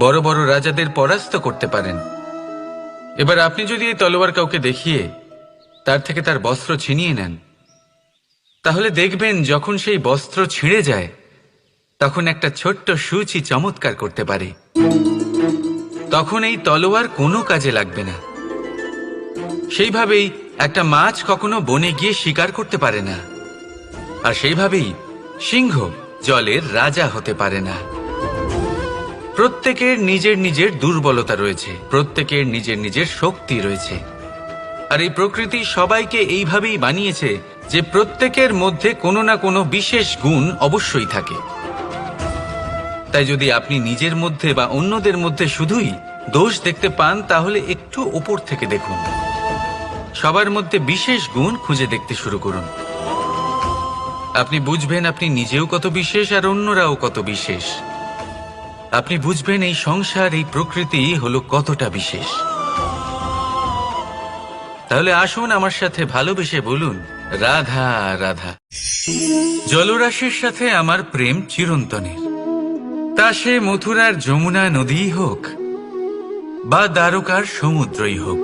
বড় বড় রাজাদের পরাস্ত করতে পারেন। এবার আপনি যদি এই তলোয়ার কাউকে দেখিয়ে তার থেকে তার বস্ত্র ছিনিয়ে নেন, তাহলে দেখবেন যখন সেই বস্ত্র ছিঁড়ে যায় তখন একটা ছোট্ট সূচি চমৎকার করতে পারে। তখন এই তলোয়ার কোনো কাজে লাগবে না। সেইভাবেই একটা মাছ কখনো বনে গিয়ে শিকার করতে পারে না, আর সেইভাবেই সিংহ জলের রাজা হতে পারে না। প্রত্যেকের নিজের নিজের দুর্বলতা রয়েছে, প্রত্যেকের নিজের নিজের শক্তি রয়েছে। আর এই প্রকৃতি সবাইকে এইভাবেই বানিয়েছে যে প্রত্যেকের মধ্যে কোনো না কোনো বিশেষ গুণ অবশ্যই থাকে। তাই যদি আপনি নিজের মধ্যে বা অন্যদের মধ্যে শুধুই দোষ দেখতে পান, তাহলে একটু ওপর থেকে দেখুন। সবার মধ্যে বিশেষ গুণ খুঁজে দেখতে শুরু করুন। আপনি বুঝবেন আপনি নিজেও কত বিশেষ আর অন্যরাও কত বিশেষ। আপনি বুঝবেন এই সংসার, এই প্রকৃতি হলো কতটা বিশেষ। তাহলে আসুন আমার সাথে ভালোবেসে বলুন, রাধা রাধা। জলরাশির সাথে আমার প্রেম চিরন্তনের। তা সে মথুরার যমুনা নদীই হোক বা দ্বারকার সমুদ্রই হোক।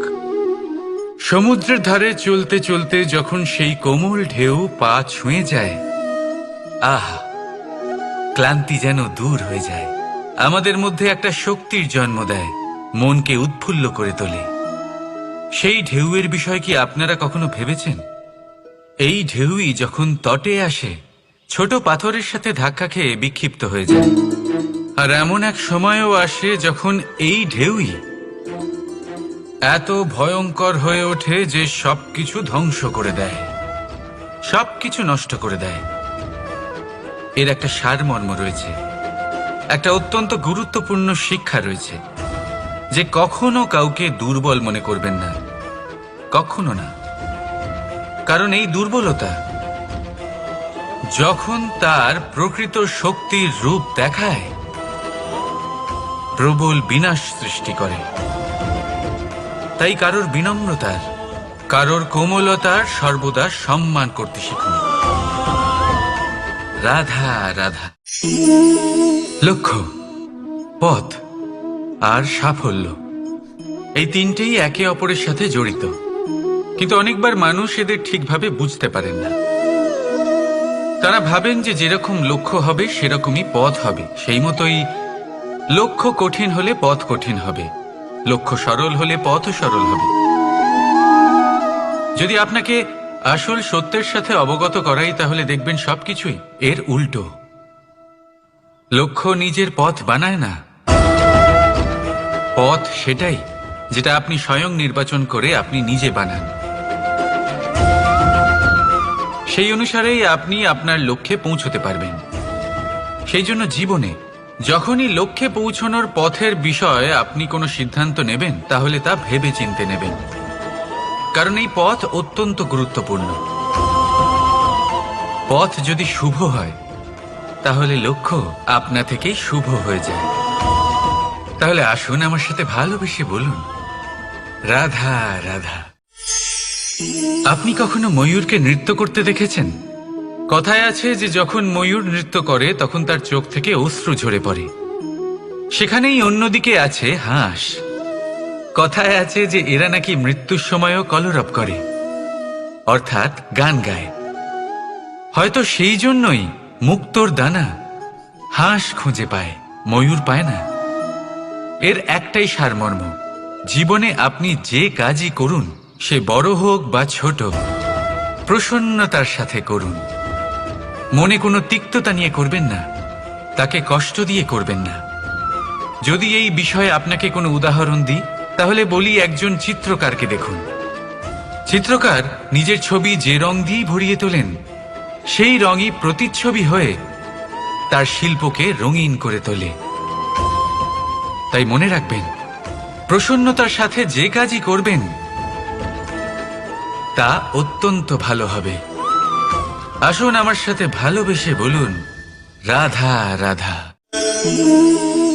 সমুদ্রের ধারে চলতে চলতে যখন সেই কোমল ঢেউ পা ছুঁয়ে যায়, আহা, ক্লান্তি যেন দূর হয়ে যায়। আমাদের মধ্যে একটা শক্তির জন্ম দেয়, মনকে উৎফুল্ল করে তোলে। সেই ঢেউয়ের বিষয় কি আপনারা কখনো ভেবেছেন? এই ঢেউই যখন তটে আসে, ছোট পাথরের সাথে ধাক্কা খেয়ে বিক্ষিপ্ত হয়ে যায়। আর এমন এক সময়ও আসে যখন এই ঢেউই এত ভয়ঙ্কর হয়ে ওঠে যে সবকিছু ধ্বংস করে দেয়, সবকিছু নষ্ট করে দেয়। এর একটা সারমর্ম রয়েছে, একটা অত্যন্ত গুরুত্বপূর্ণ শিক্ষা রয়েছে, যে কখনো কাউকে দুর্বল মনে করবেন না, কখনো না। কারণ এই দুর্বলতা যখন তার প্রকৃত শক্তির রূপ দেখায়, প্রবল বিনাশ সৃষ্টি করে। তাই কারোর বিনম্রতার, কারোর কোমলতার সর্বদা সম্মান করতে শিখুন। রাধা রাধা। লক্ষ্য, পথ আর সাফল্য, এই তিনটেই একে অপরের সাথে জড়িত। কিন্তু অনেকবার মানুষ এদের ঠিকভাবে বুঝতে পারেন না। তারা ভাবেন যে যেরকম লক্ষ্য হবে সেরকমই পথ হবে। সেই মতোই লক্ষ্য কঠিন হলে পথ কঠিন হবে, লক্ষ্য সরল হলে পথও সরল হবে। যদি আপনাকে আসল সত্যের সাথে অবগত করাই, তাহলে দেখবেন সবকিছুই এর উল্টো। লক্ষ্য নিজের পথ বানায় না, পথ সেটাই যেটা আপনি স্বয়ং নির্বাচন করে আপনি নিজে বানান। সেই অনুসারেই আপনি আপনার লক্ষ্যে পৌঁছতে পারবেন। সেই জন্য জীবনে যখনই লক্ষ্যে পৌঁছানোর পথের বিষয়ে আপনি কোনো সিদ্ধান্ত নেবেন, তাহলে তা ভেবে চিন্তে নেবেন। কারণ এই পথ অত্যন্ত গুরুত্বপূর্ণ। পথ যদি শুভ হয়, তাহলে লক্ষ্য আপনা থেকেই শুভ হয়ে যায়। তাহলে আসুন আমার সাথে ভালোবেসে বলুন, রাধা রাধা। আপনি কখনো ময়ূরকে নৃত্য করতে দেখেছেন? কথায় আছে যে যখন ময়ূর নৃত্য করে তখন তার চোখ থেকে অশ্রু ঝরে পড়ে। সেখানেই অন্যদিকে আছে হাঁস। কথায় আছে যে এরা নাকি মৃত্যুর সময়ও কলরব করে, অর্থাৎ গান গায়। হয়তো সেই জন্যই মুক্তোর দানা হাঁস খুঁজে পায়, ময়ূর পায় না। এর একটাই সারমর্ম, জীবনে আপনি যে কাজই করুন, সে বড় হোক বা ছোট, প্রসন্নতার সাথে করুন। মনে কোনো তিক্ততা নিয়ে করবেন না, তাকে কষ্ট দিয়ে করবেন না। যদি এই বিষয়ে আপনাকে কোনো উদাহরণ দিই, তাহলে বলি একজন চিত্রকারকে দেখুন। চিত্রকার নিজের ছবি যে রং দিয়েই ভরিয়ে তোলেন, সেই রঙই প্রতিচ্ছবি হয়ে তার শিল্পকে রঙিন করে তোলে। তাই মনে রাখবেন, প্রসন্নতার সাথে যে কাজই করবেন তা অত্যন্ত ভালো হবে। আসুন আমার সাথে ভালোবেসে বলুন, রাধা রাধা।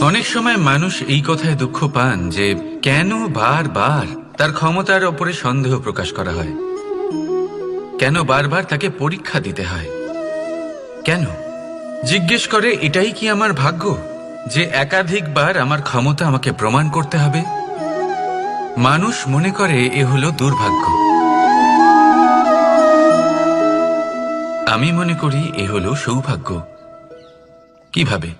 অনেক সময় মানুষ এই কথায় দুঃখ পান যে কেন বারবার তার ক্ষমতার ওপরে সন্দেহ প্রকাশ করা হয়, কেন বারবার তাকে পরীক্ষা দিতে হয়। কেন জিজ্ঞেস করে, এটাই কি আমার ভাগ্য যে একাধিকবার আমার ক্ষমতা আমাকে প্রমাণ করতে হবে? মানুষ মনে করে এ হলো দুর্ভাগ্য। আমি মনে করি এ হলো সৌভাগ্য। কিভাবে?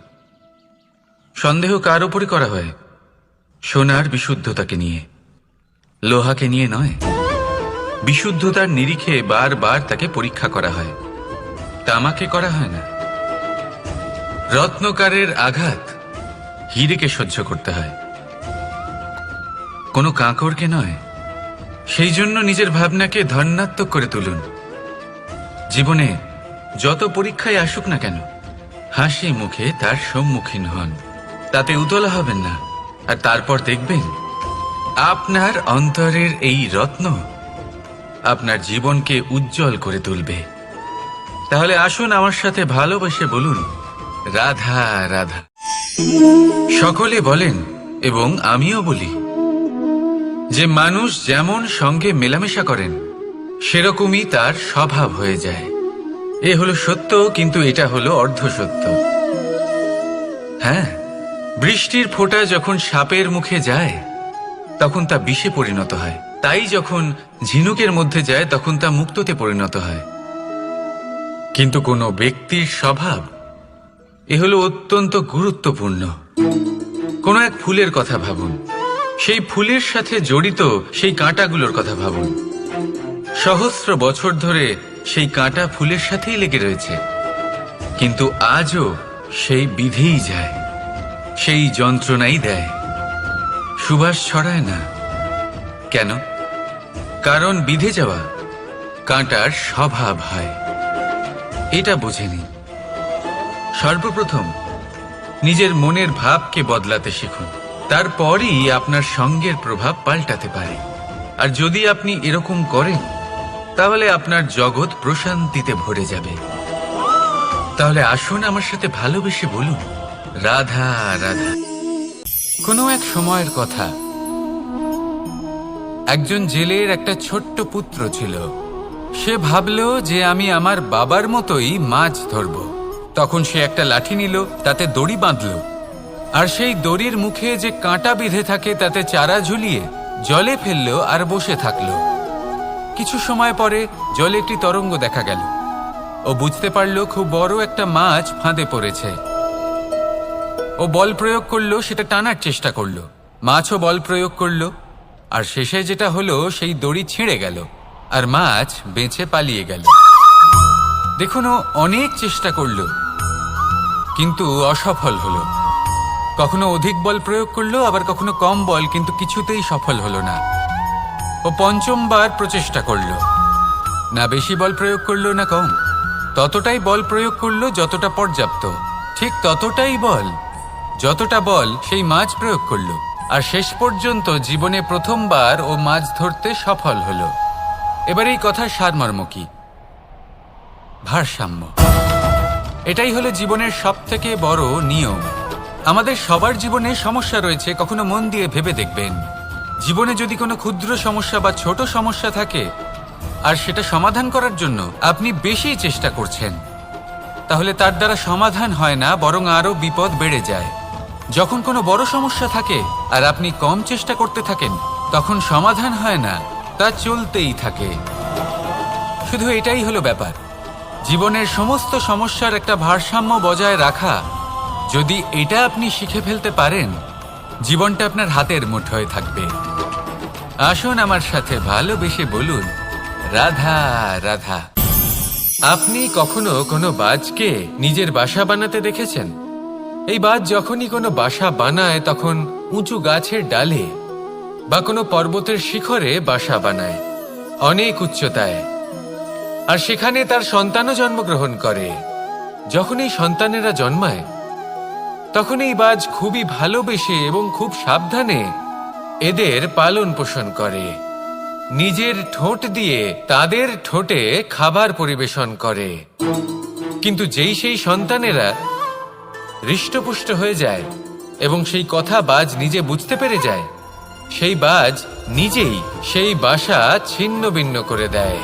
সন্দেহ কার উপরে করা হয়? সোনার বিশুদ্ধতাকে নিয়ে, লোহাকে নিয়ে নয়। বিশুদ্ধতার নিরিখে বারবার তাকে পরীক্ষা করা হয়, তামাকে করা হয় না। রত্নকারের আঘাত হীরেকে সহ্য করতে হয়, কোনো কাঁকড়কে নয়। সেই জন্য নিজের ভাবনাকে ধন্যাত্মক করে তুলুন। জীবনে যত পরীক্ষায় আসুক না কেন, হাসি মুখে তার সম্মুখীন হন, তাতে উতলা হবেন না। আর তারপর দেখবেন আপনার অন্তরের এই রত্ন আপনার জীবনকে উজ্জ্বল করে তুলবে। তাহলে আসুন আমার সাথে ভালোবেসে বলুন, রাধা রাধা। সকলে বলেন এবং আমিও বলি যে মানুষ যেমন সঙ্গে মেলামেশা করেন সেরকমই তার স্বভাব হয়ে যায়। এ হলো সত্য, কিন্তু এটা হলো অর্ধ সত্য। হ্যাঁ, বৃষ্টির ফোঁটা যখন সাপের মুখে যায় তখন তা বিষে পরিণত হয়, তাই যখন ঝিনুকের মধ্যে যায় তখন তা মুক্তোতে পরিণত হয়। কিন্তু কোনো ব্যক্তির স্বভাব, এ হলো অত্যন্ত গুরুত্বপূর্ণ। কোনো এক ফুলের কথা ভাবুন, সেই ফুলের সাথে জড়িত সেই কাঁটাগুলোর কথা ভাবুন। সহস্র বছর ধরে সেই কাঁটা ফুলের সাথেই লেগে রয়েছে, কিন্তু আজও সেই বিধেই যায়, সেই যন্ত্রণাই দেয়, সুবাস ছড়ায় না। কেন? কারণ বিধে যাওয়া কাঁটার স্বভাব হয়। এটা বুঝেনি। সর্বপ্রথম নিজের মনের ভাবকে বদলাতে শিখুন, তারপরই আপনার সঙ্গের প্রভাব পাল্টাতে পারে। আর যদি আপনি এরকম করেন তাহলে আপনার জগৎ প্রশান্তিতে ভরে যাবে। তাহলে আসুন আমার সাথে ভালোবেসে বলুন, রাধা রাধা। কোনো এক সময়ের কথা, একজন জেলের একটা ছোট্ট পুত্র ছিল। সে ভাবল যে আমি আমার বাবার মতোই মাছ ধরব। তখন সে একটা লাঠি নিল, তাতে দড়ি বাঁধল, আর সেই দড়ির মুখে যে কাঁটা বিঁধে থাকে তাতে চারা ঝুলিয়ে জলে ফেলল আর বসে থাকল। কিছু সময় পরে জলে একটি তরঙ্গ দেখা গেল। ও বুঝতে পারল খুব বড় একটা মাছ ফাঁদে পড়েছে। ও বল প্রয়োগ করলো, সেটা টানার চেষ্টা করলো। মাছও বল প্রয়োগ করলো, আর শেষে যেটা হলো সেই দড়ি ছিঁড়ে গেল আর মাছ বেঁচে পালিয়ে গেল। দেখুন, ও অনেক চেষ্টা করলো কিন্তু অসফল হলো। কখনো অধিক বল প্রয়োগ করলো, আবার কখনো কম বল, কিন্তু কিছুতেই সফল হলো না। ও পঞ্চমবার প্রচেষ্টা করলো, না বেশি বল প্রয়োগ করলো না কম, ততটাই বল প্রয়োগ করলো যতটা পর্যাপ্ত, ঠিক ততটাই বল, যতটা বল সেই মাছ প্রয়োগ করলো। আর শেষ পর্যন্ত জীবনে প্রথমবার ও মাছ ধরতে সফল হলো। এবার এই কথার সারমর্ম কি? ভারসাম্য। এটাই হলো জীবনের সবথেকে বড় নিয়ম। আমাদের সবার জীবনে সমস্যা রয়েছে, কখনো মন দিয়ে ভেবে দেখবেন। জীবনে যদি কোনো ক্ষুদ্র সমস্যা বা ছোট সমস্যা থাকে আর সেটা সমাধান করার জন্য আপনি বেশি চেষ্টা করছেন, তাহলে তার দ্বারা সমাধান হয় না, বরং আরও বিপদ বেড়ে যায়। যখন কোনো বড় সমস্যা থাকে আর আপনি কম চেষ্টা করতে থাকেন, তখন সমাধান হয় না, তা চলতেই থাকে। শুধু এটাই হলো ব্যাপার। জীবনের সমস্ত সমস্যার একটা ভারসাম্য বজায় রাখা, যদি এটা আপনি শিখে ফেলতে পারেন, জীবনটা আপনার হাতের মুঠোয় থাকবে। আসুন আমার সাথে ভালোবেসে বলুন, রাধা রাধা। আপনি কখনো কোনো বাজকে নিজের বাসা বানাতে দেখেছেন? এই বাজ যখনই কোনো বাসা বানায় তখন উঁচু গাছের ডালে বা কোনো পর্বতের শিখরে বাসা বানায়, অনেক উচ্চতায়, আর সেখানে তার সন্তানও জন্মগ্রহণ করে। যখন এই সন্তানেরা জন্মায় তখন এই বাজ খুবই ভালোবেসে এবং খুব সাবধানে এদের পালন পোষণ করে। নিজের ঠোঁট দিয়ে তাদের ঠোঁটে খাবার পরিবেশন করে। কিন্তু যেই সেই সন্তানেরা হৃষ্টপুষ্ট হয়ে যায় এবং সেই কথা বাজ নিজে বুঝতে পেরে যায়, সেই বাজ নিজেই সেই বাসা ছিন্ন ভিন্ন করে দেয়।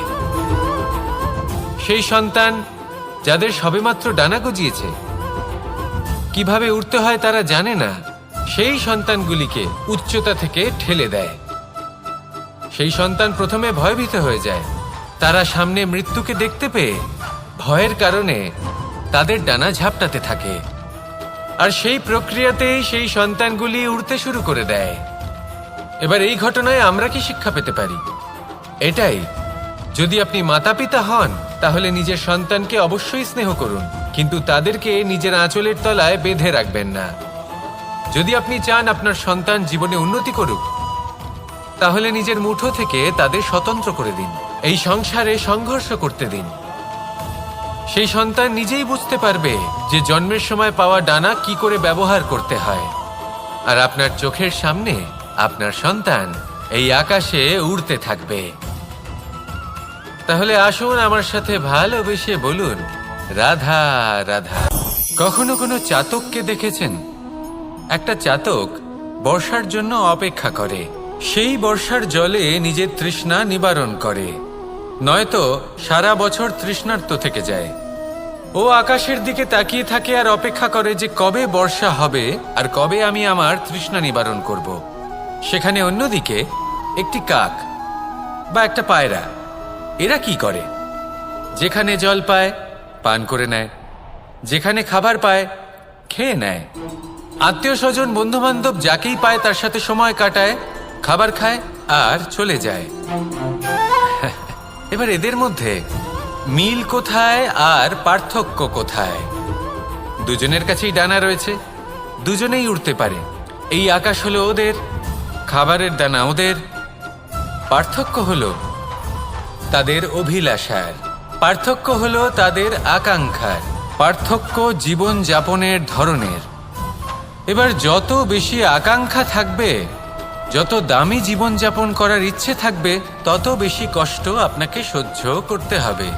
সেই সন্তান যাদের সবেমাত্র ডানা গজিয়েছে, কিভাবে উড়তে হয় তারা জানে না, সেই সন্তানগুলিকে উচ্চতা থেকে ঠেলে দেয়। সেই সন্তান প্রথমে ভয়ভীত হয়ে যায়। তারা সামনে মৃত্যুকে দেখতে পেয়ে ভয়ের কারণে তাদের ডানা ঝাপটাতে থাকে, আর সেই প্রক্রিয়াতেই সেই সন্তানগুলি উড়তে শুরু করে দেয়। এবার এই ঘটনায় আমরা কি শিক্ষা পেতে পারি? এটাই, যদি আপনি মাতা পিতা হন তাহলে নিজের সন্তানকে অবশ্যই স্নেহ করুন, কিন্তু তাদেরকে নিজের আঁচলের তলায় বেঁধে রাখবেন না। যদি আপনি চান আপনার সন্তান জীবনে উন্নতি করুক, তাহলে নিজের মুঠো থেকে তাদের স্বতন্ত্র করে দিন। এই সংসারে সংঘর্ষ করতে দিন। সেই সন্তান নিজেই বুঝতে পারবে যে জন্মের সময় পাওয়া ডানা কি করে ব্যবহার করতে হয়। আর আপনার চোখের সামনে আপনার সন্তান এই আকাশে উড়তে থাকবে। তাহলে আসুন আমার সাথে ভালোবেসে বলুন, রাধা রাধা। কখনো কোনো চাতককে দেখেছেন? একটা চাতক বর্ষার জন্য অপেক্ষা করে। সেই বর্ষার জলে নিজের তৃষ্ণা নিবারণ করে, নয়তো সারা বছর তৃষ্ণার্ত থেকে যায়। ও আকাশের দিকে তাকিয়ে থাকে আর অপেক্ষা করে যে কবে বর্ষা হবে আর কবে আমি আমার তৃষ্ণা নিবারণ করব। সেখানে অন্যদিকে একটি কাক বা একটা পায়রা, এরা কি করে? যেখানে জল পায় পান করে নেয়, যেখানে খাবার পায় খেয়ে নেয়, আত্মীয় স্বজন বন্ধু বান্ধব যাকেই পায় তার সাথে সময় কাটায়, খাবার খায় আর চলে যায়। এবার এদের মধ্যে মিল কোথায় আর পার্থক্য কোথায়? দুজনের কাছেই ডানা রয়েছে, দুজনেই উড়তে পারে। এই আকাশ হলো ওদের, খাবারের দানা ওদের। পার্থক্য হলো তাদের অভিলাষার, পার্থক্য হলো তাদের আকাঙ্ক্ষার, পার্থক্য জীবন যাপনের ধরনের। এবার যত বেশি আকাঙ্ক্ষা থাকবে, যত দামি জীবন যাপন করার ইচ্ছে থাকবে, তত বেশি কষ্ট আপনাকে সহ্য করতে হবে।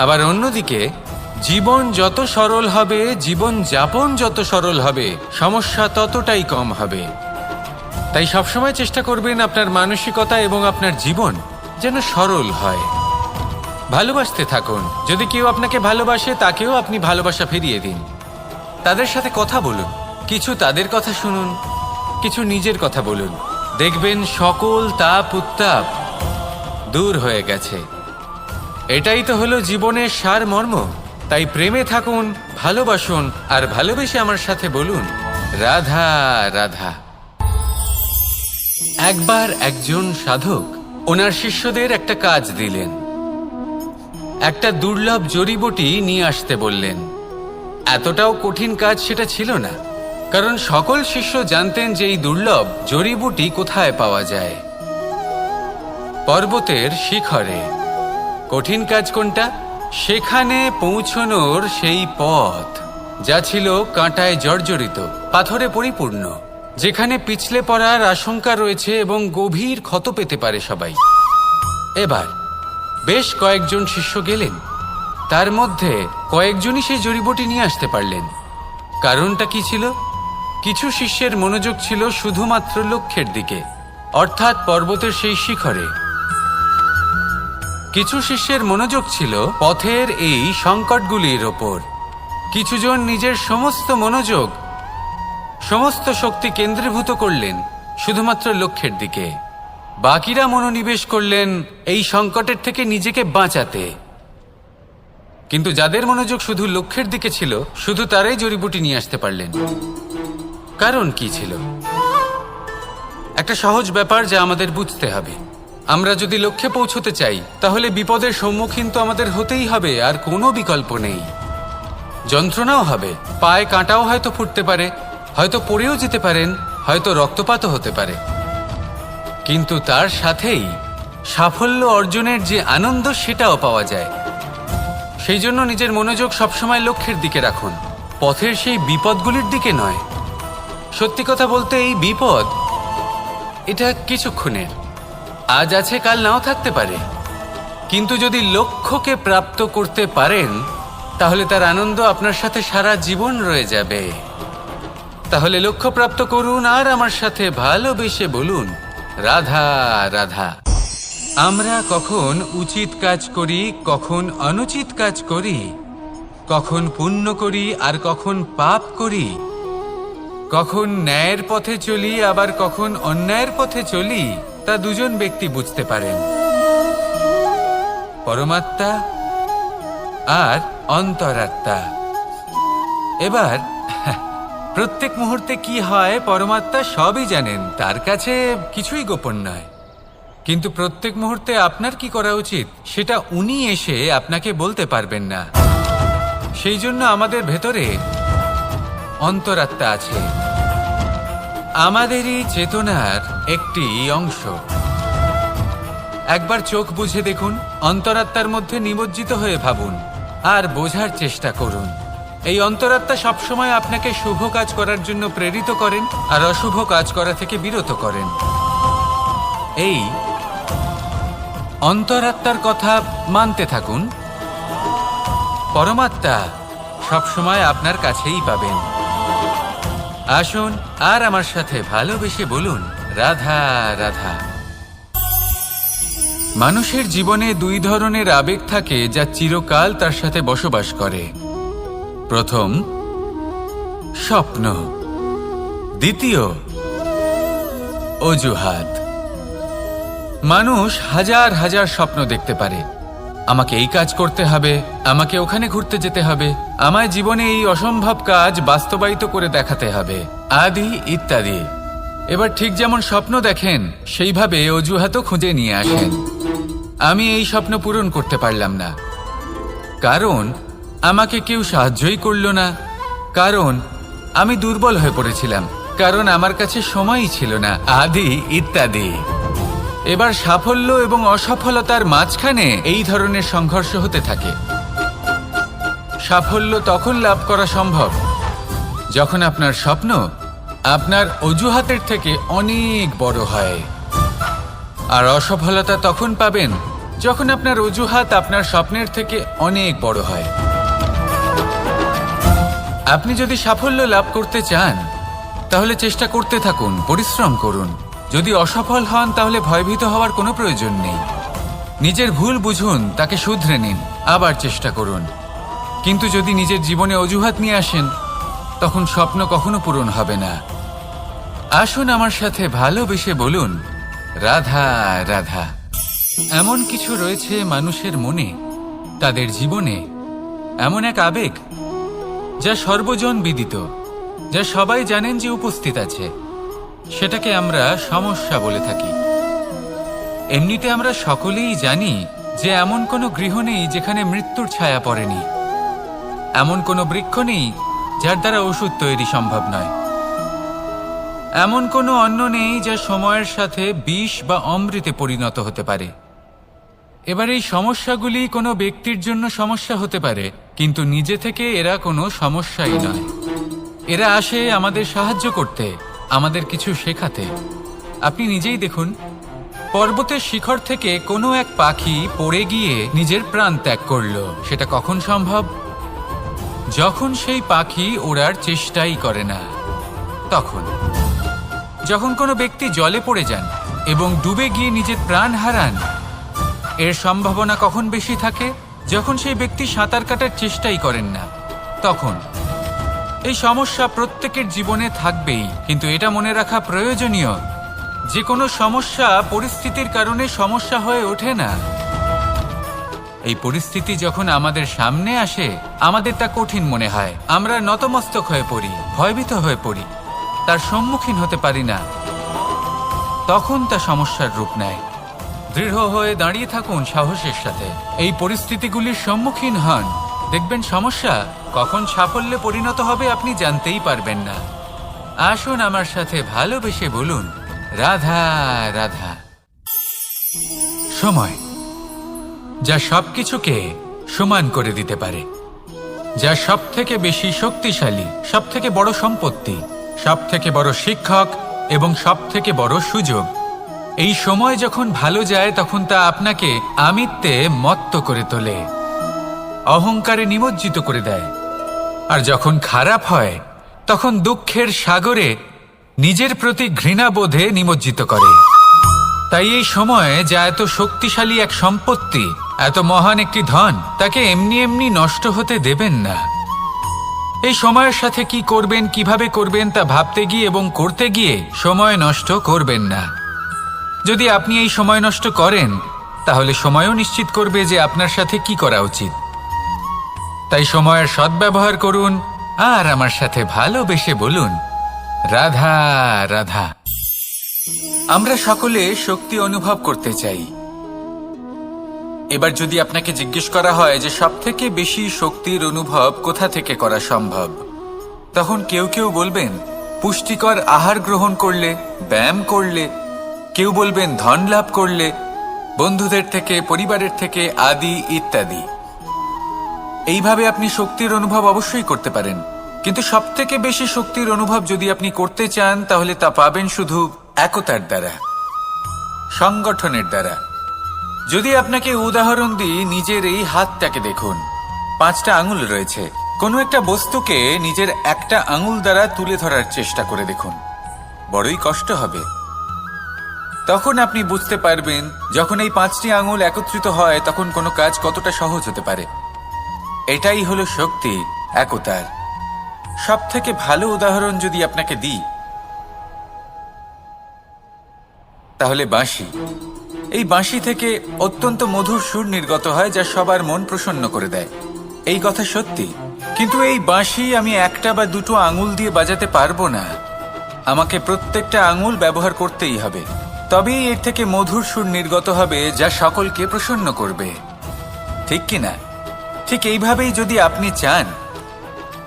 আবার অন্যদিকে জীবন যত সরল হবে, জীবন যাপন যত সরল হবে, সমস্যা ততটাই কম হবে। তাই সবসময় চেষ্টা করবেন আপনার মানসিকতা এবং আপনার জীবন যেন সরল হয়। ভালোবাসতে থাকুন। যদি কেউ আপনাকে ভালোবাসে, তাকেও আপনি ভালোবাসা ফিরিয়ে দিন। তাদের সাথে কথা বলুন, কিছু তাদের কথা শুনুন, কিছু নিজের কথা বলুন। দেখবেন সকল তাপ উত্তাপ দূর হয়ে গেছে। এটাই তো হলো জীবনের সারমর্ম। তাই প্রেমে থাকুন, ভালোবাসুন, আর ভালোবেসে আমার সাথে বলুন, রাধা রাধা। একবার একজন সাধক ওনার শিষ্যদের একটা কাজ দিলেন। একটা দুর্লভ জড়িবুটি নিয়ে আসতে বললেন। এতটাও কঠিন কাজ সেটা ছিল না, কারণ সকল শিষ্য জানতেন যে এই দুর্লভ জড়িবুটি কোথায় পাওয়া যায়। পর্বতের শিখরে। কঠিন কাজ কোনটা? সেখানে পৌঁছনোর সেই পথ, যা ছিল কাঁটায় জর্জরিত, পাথরে পরিপূর্ণ, যেখানে পিছলে পড়ার আশঙ্কা রয়েছে এবং গভীর ক্ষত পেতে পারে সবাই। এবার বেশ কয়েকজন শিষ্য গেলেন, তার মধ্যে কয়েকজনই সেই জড়িবুটি নিয়ে আসতে পারলেন। কারণটা কি ছিল? কিছু শিষ্যের মনোযোগ ছিল শুধুমাত্র লক্ষ্যের দিকে, অর্থাৎ পর্বতের সেই শিখরে। কিছু শিষ্যের মনোযোগ ছিল পথের এই সংকটগুলির ওপর। কিছুজন নিজের সমস্ত মনোযোগ, সমস্ত শক্তি কেন্দ্রীভূত করলেন শুধুমাত্র লক্ষ্যের দিকে। বাকিরা মনোনিবেশ করলেন এই সংকটের থেকে নিজেকে বাঁচাতে। কিন্তু যাদের মনোযোগ শুধু লক্ষ্যের দিকে ছিল, শুধু তারাই জড়িবুটি নিয়ে আসতে পারলেন। কারণ কি ছিল? একটা সহজ ব্যাপার যা আমাদের বুঝতে হবে। আমরা যদি লক্ষ্যে পৌঁছতে চাই, তাহলে বিপদের সম্মুখীন তো আমাদের হতেই হবে, আর কোনো বিকল্প নেই। যন্ত্রণাও হবে, পায়ে কাঁটাও হয়তো ফুটতে পারে, হয়তো পড়েও যেতে পারেন, হয়তো রক্তপাতও হতে পারে। কিন্তু তার সাথেই সাফল্য অর্জনের যে আনন্দ, সেটাও পাওয়া যায়। সেই জন্য নিজের মনোযোগ সবসময় লক্ষ্যের দিকে রাখুন, পথের সেই বিপদগুলির দিকে নয়। সত্যি কথা বলতে, এই বিপদ এটা কিছুক্ষণের, আজ আছে কাল নাও থাকতে পারে। কিন্তু যদি লক্ষ্যকে প্রাপ্ত করতে পারেন, তাহলে তার আনন্দ আপনার সাথে সারা জীবন রয়ে যাবে। তাহলে লক্ষ্য প্রাপ্ত করুন আর আমার সাথে ভালোবেসে বলুন, রাধা রাধা। আমরা কখন উচিত কাজ করি, কখন অনুচিত কাজ করি, কখন পুণ্য করি আর কখন পাপ করি, কখন ন্যায়ের পথে চলি আবার কখন অন্যায়ের পথে চলি, তা দুজন ব্যক্তি বুঝতে পারেন, পরমাত্মা আর অন্তরাত্মা। এবার প্রত্যেক মুহূর্তে কি হয় পরমাত্মা সবই জানেন, তার কাছে কিছুই গোপন নয়। কিন্তু প্রত্যেক মুহূর্তে আপনার কি করা উচিত, সেটা উনি এসে আপনাকে বলতে পারবেন না। সেই জন্য আমাদের ভেতরে অন্তরাত্মা আছে, আমাদেরই চেতনার একটি অংশ। একবার চোখ বুঝে দেখুন, অন্তরাত্মার মধ্যে নিমজ্জিত হয়ে ভাবুন আর বোঝার চেষ্টা করুন। এই অন্তরাত্মা সবসময় আপনাকে শুভ কাজ করার জন্য প্রেরিত করেন আর অশুভ কাজ করা থেকে বিরত করেন। এই অন্তরাত্মার কথা মানতে থাকুন, পরমাত্মা সবসময় আপনার কাছেই পাবেন। আসুন আর আমার সাথে ভালোবেসে বলুন, রাধা রাধা। মানুষের জীবনে দুই ধরনের আবেগ থাকে যা চিরকাল তার সাথে বসবাস করে। প্রথম, স্বপ্ন। দ্বিতীয়, অজুহাত। মানুষ হাজার হাজার স্বপ্ন দেখতে পারে। আমাকে এই কাজ করতে হবে, আমাকে ওখানে ঘুরতে যেতে হবে, আমায় জীবনে এই অসম্ভব কাজ বাস্তবায়িত করে দেখাতে হবে, আদি ইত্যাদি। এবার ঠিক যেমন স্বপ্ন দেখেন, সেইভাবে অজুহাতও খুঁজে নিয়ে আসেন। আমি এই স্বপ্ন পূরণ করতে পারলাম না, কারণ আমাকে কেউ সাহায্যই করল না, কারণ আমি দুর্বল হয়ে পড়েছিলাম, কারণ আমার কাছে সময়ই ছিল না, আদি ইত্যাদি। এবার সাফল্য এবং অসফলতার মাঝখানে এই ধরনের সংঘর্ষ হতে থাকে। সাফল্য তখন লাভ করা সম্ভব যখন আপনার স্বপ্ন আপনার অজুহাতের থেকে অনেক বড় হয়, আর অসফলতা তখন পাবেন যখন আপনার অজুহাত আপনার স্বপ্নের থেকে অনেক বড় হয়। আপনি যদি সাফল্য লাভ করতে চান, তাহলে চেষ্টা করতে থাকুন, পরিশ্রম করুন। যদি অসফল হন, তাহলে ভয়ভীত হওয়ার কোনো প্রয়োজন নেই। নিজের ভুল বুঝুন, তাকে শুধরে নিন, আবার চেষ্টা করুন। কিন্তু যদি নিজের জীবনে অজুহাত নিয়ে আসেন, তখন স্বপ্ন কখনো পূরণ হবে না। আসুন আমার সাথে ভালোবেসে বলুন, রাধা রাধা। এমন কিছু রয়েছে মানুষের মনে, তাদের জীবনে এমন এক আবেগ যা সর্বজন বিদিত, যা সবাই জানেন যে উপস্থিত আছে। সেটাকে আমরা সমস্যা বলে থাকি। এমনিতে আমরা সকলেই জানি যে এমন কোনো গৃহ নেই যেখানে মৃত্যুর ছায়া পড়েনি, এমন কোনো বৃক্ষ নেই যার দ্বারা ওষুধ তৈরি সম্ভব নয়, এমন কোনো অন্ন নেই যা সময়ের সাথে বিষ বা অমৃতে পরিণত হতে পারে। এবার এই সমস্যাগুলি কোনো ব্যক্তির জন্য সমস্যা হতে পারে, কিন্তু নিজে থেকে এরা কোনো সমস্যাই নয়। এরা আসে আমাদের সাহায্য করতে, আমাদের কিছু শেখাতে। আপনি নিজেই দেখুন, পর্বতের শিখর থেকে কোনো এক পাখি পড়ে গিয়ে নিজের প্রাণ ত্যাগ করলো। সেটা কখন সম্ভব? যখন সেই পাখি ওড়ার চেষ্টাই করে না। তখন যখন কোনো ব্যক্তি জলে পড়ে যান এবং ডুবে গিয়ে নিজের প্রাণ হারান, এর সম্ভাবনা কখন বেশি থাকে? যখন সেই ব্যক্তি সাঁতার কাটার চেষ্টাই করেন না, তখন। এই সমস্যা প্রত্যেকের জীবনে থাকবেই, কিন্তু এটা মনে রাখা প্রয়োজনীয় যে কোনো সমস্যা পরিস্থিতির কারণে সমস্যা হয়ে ওঠে না। এই পরিস্থিতি যখন আমাদের সামনে আসে, আমাদের তা কঠিন মনে হয়, আমরা নতমস্তক হয়ে পড়ি, ভয়ভীত হয়ে পড়ি, তার সম্মুখীন হতে পারি না। তখন তা সমস্যার রূপ নেয়। দৃঢ় হয়ে দাঁড়িয়ে থাকুন সাহসের সাথে, এই পরিস্থিতিগুলির সম্মুখীন হন। দেখবেন সমস্যা কখন সাফল্যে পরিণত হবে আপনি জানতেই পারবেন না। আসুন আমার সাথে ভালোবেসে বলুন, রাধা রাধা। সময় যা সবকিছুকে সমান করে দিতে পারে, যা সব থেকে বেশি শক্তিশালী, সব থেকে বড় সম্পত্তি, সব থেকে বড় শিক্ষক এবং সব থেকে বড় সুযোগ। এই সময় যখন ভালো যায় তখন তা আপনাকে আমিত্বে মত্ত করে তোলে, অহংকারে নিমজ্জিত করে দেয়। আর যখন খারাপ হয় তখন দুঃখের সাগরে নিজের প্রতি ঘৃণাবোধে নিমজ্জিত করে। তাই এই সময় যা এত শক্তিশালী এক সম্পত্তি, এত মহান একটি ধন, তাকে এমনি এমনি নষ্ট হতে দেবেন না। এই সময়ের সাথে কি করবেন, কিভাবে করবেন তা ভাবতে গিয়ে এবং করতে গিয়ে সময় নষ্ট করবেন না। যদি আপনি এই সময় নষ্ট করেন তাহলে সময়ও নিশ্চিত করবে যে আপনার সাথে কি করা উচিত। তাই সময়ের সদ্ব্যবহার করুন আর আমার সাথে ভালোবেসে বলুন, রাধা রাধা। আমরা সকলে শক্তি অনুভব করতে চাই। এবার যদি আপনাকে জিজ্ঞেস করা হয় যে সবথেকে বেশি শক্তির অনুভব কোথা থেকে করা সম্ভব, তখন কেউ কেউ বলবেন পুষ্টিকর আহার গ্রহণ করলে, ব্যায়াম করলে, কেউ বলবেন ধন লাভ করলে, বন্ধুদের থেকে, পরিবারের থেকে, আদি ইত্যাদি। এইভাবে আপনি শক্তির অনুভব অবশ্যই করতে পারেন, কিন্তু সবথেকে বেশি শক্তির অনুভব যদি আপনি করতে চান তাহলে তা পাবেন শুধু একতার দ্বারা, সংগঠনের দ্বারা। যদি আপনাকে উদাহরণ দিই, নিজের এই হাতটাকে দেখুন, 5টা আঙুল রয়েছে। কোনো একটা বস্তুকে নিজের একটা আঙুল দ্বারা তুলে ধরার চেষ্টা করে দেখুন, বড়ই কষ্ট হবে। তখন আপনি বুঝতে পারবেন যখন এই 5টি আঙুল একত্রিত হয় তখন কোনো কাজ কতটা সহজ হতে পারে। এটাই হলো শক্তি, একতার। সব থেকে ভালো উদাহরণ যদি আপনাকে দিই তাহলে বাঁশি। এই বাঁশি থেকে অত্যন্ত মধুর সুর নির্গত হয় যা সবার মন প্রসন্ন করে দেয়। এই কথা সত্যি, কিন্তু এই বাঁশি আমি একটা বা দুটো আঙুল দিয়ে বাজাতে পারবো না। আমাকে প্রত্যেকটা আঙুল ব্যবহার করতেই হবে, তবেই এর থেকে মধুর সুর নির্গত হবে যা সকলকে প্রসন্ন করবে, ঠিক কিনা? ঠিক এইভাবেই যদি আপনি চান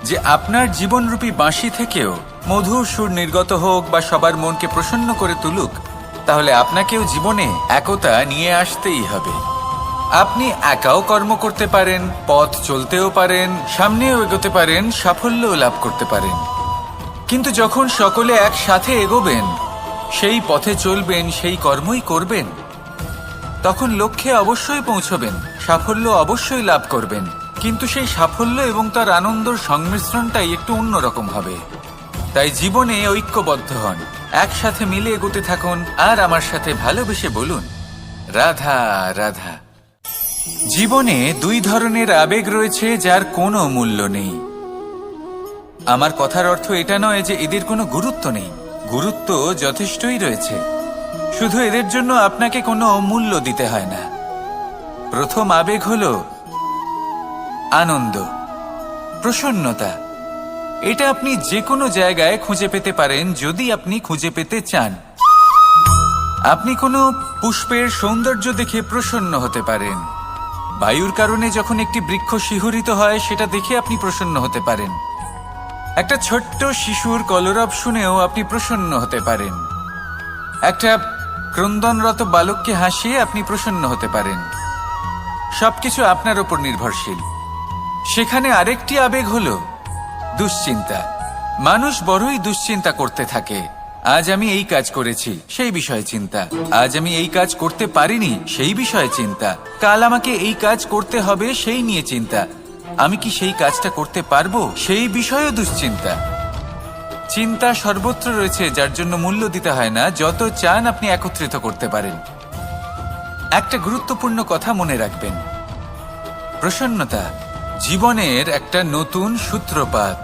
যে আপনার জীবনরূপী বাঁশি থেকেও মধুর সুর নির্গত হোক বা সবার মনকে প্রসন্ন করে তুলুক, তাহলে আপনাকেও জীবনে একতা নিয়ে আসতেই হবে। আপনি একাও কর্ম করতে পারেন, পথ চলতেও পারেন, সামনেও এগোতে পারেন, সাফল্যও লাভ করতে পারেন। কিন্তু যখন সকলে একসাথে এগোবেন, সেই পথে চলবেন, সেই কর্মই করবেন, তখন লক্ষ্যে অবশ্যই পৌঁছবেন, সাফল্য অবশ্যই লাভ করবেন। কিন্তু সেই সাফল্য এবং তার আনন্দর সংমিশ্রণটাই একটু অন্যরকম হবে। তাই জীবনে ঐক্যবদ্ধ হন, একসাথে মিলে এগোতে থাকুন আর আমার সাথে ভালোবেসে বলুন, রাধা রাধা। জীবনে 2 ধরনের আবেগ রয়েছে যার কোনো মূল্য নেই। আমার কথার অর্থ এটা নয় যে এদের কোনো গুরুত্ব নেই, গুরুত্ব যথেষ্টই রয়েছে, শুধু এদের জন্য আপনাকে কোনো মূল্য দিতে হয় না। প্রথম আবেগ হলো আনন্দ, প্রসন্নতা। এটা আপনি যে কোনো জায়গায় খুঁজে পেতে পারেন যদি আপনি খুঁজে পেতে চান। আপনি কোনো পুষ্পের সৌন্দর্য দেখে প্রসন্ন হতে পারেন, বায়ুর কারণে যখন একটি বৃক্ষ শিহরিত হয় সেটা দেখে আপনি প্রসন্ন হতে পারেন, একটা ছোট্ট শিশুর কলরব শুনেও আপনি প্রসন্ন হতে পারেন, একটা ক্রন্দনরত বালককে হাসিয়ে আপনি প্রসন্ন হতে পারেন। সবকিছু আপনার উপর নির্ভরশীল। সেখানে আরেকটি আবেগ হলো দুশ্চিন্তা। মানুষ বড়ই দুশ্চিন্তা করতে থাকে। আজ আমি এই কাজ করেছি, সেই বিষয়ে চিন্তা। আজ আমি এই কাজ করতে পারিনি, সেই বিষয়ে চিন্তা। কাল আমাকে এই কাজ করতে হবে, সেই নিয়ে চিন্তা। আমি কি সেই কাজটা করতে পারবো, সেই বিষয়েও দুশ্চিন্তা। চিন্তা সর্বত্র রয়েছে, যার জন্য মূল্য দিতে হয় না। যত চান আপনি একত্রিত করতে পারেন। একটা গুরুত্বপূর্ণ কথা মনে রাখবেন, প্রসন্নতা জীবনের একটা নতুন সূত্রপাত।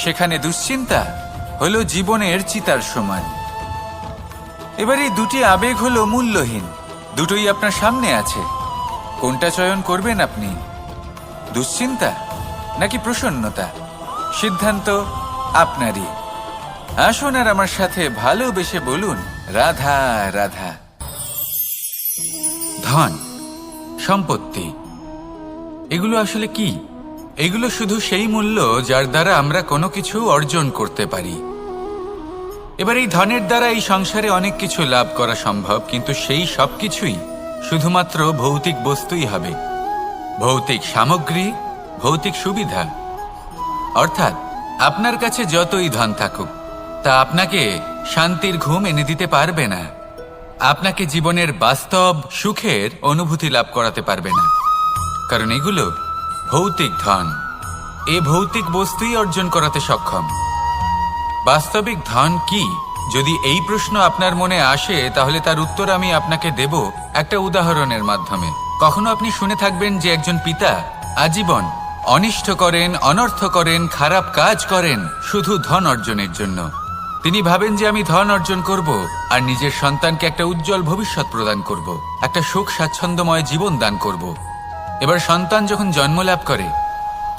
সেখানে দুশ্চিন্তা হলো জীবনের চিতার সমান। এবার এই দুটি আবেগ হলো মূল্যহীন, দুটোই আপনার সামনে আছে। কোনটা চয়ন করবেন আপনি, দুশ্চিন্তা নাকি প্রসন্নতা? সিদ্ধান্ত আপনারই। আসুন আর আমার সাথে ভালোবেসে বলুন, রাধা রাধা। ধন, সম্পত্তি, এগুলো আসলে কি? এগুলো শুধু সেই মূল্য যার দ্বারা আমরা কোনো কিছু অর্জন করতে পারি। এবার এই ধনের দ্বারা এই সংসারে অনেক কিছু লাভ করা সম্ভব, কিন্তু সেই সব কিছুই শুধুমাত্র ভৌতিক বস্তুই হবে, ভৌতিক সামগ্রী, ভৌতিক সুবিধা। অর্থাৎ আপনার কাছে যতই ধন থাকুক, তা আপনাকে শান্তির ঘুম এনে দিতে পারবে না, আপনাকে জীবনের বাস্তব সুখের অনুভূতি লাভ করাতে পারবে না, কারণ এগুলো ভৌতিক ধন। এ ভৌতিক বস্তুই অর্জন করাতে সক্ষম। বাস্তবিক ধন কি? যদি এই প্রশ্ন আপনার মনে আসে, তাহলে তার উত্তর আমি আপনাকে দেব একটা উদাহরণের মাধ্যমে। কখনো আপনি শুনে থাকবেন যে একজন পিতা আজীবন অনিষ্ট করেন, অনর্থ করেন, খারাপ কাজ করেন শুধু ধন অর্জনের জন্য। তিনি ভাবেন যে আমি ধন অর্জন করব আর নিজের সন্তানকে একটা উজ্জ্বল ভবিষ্যৎ প্রদান করব, একটা সুখ স্বাচ্ছন্দ্যময় জীবন দান করব। এবার সন্তান যখন জন্ম লাভ করে,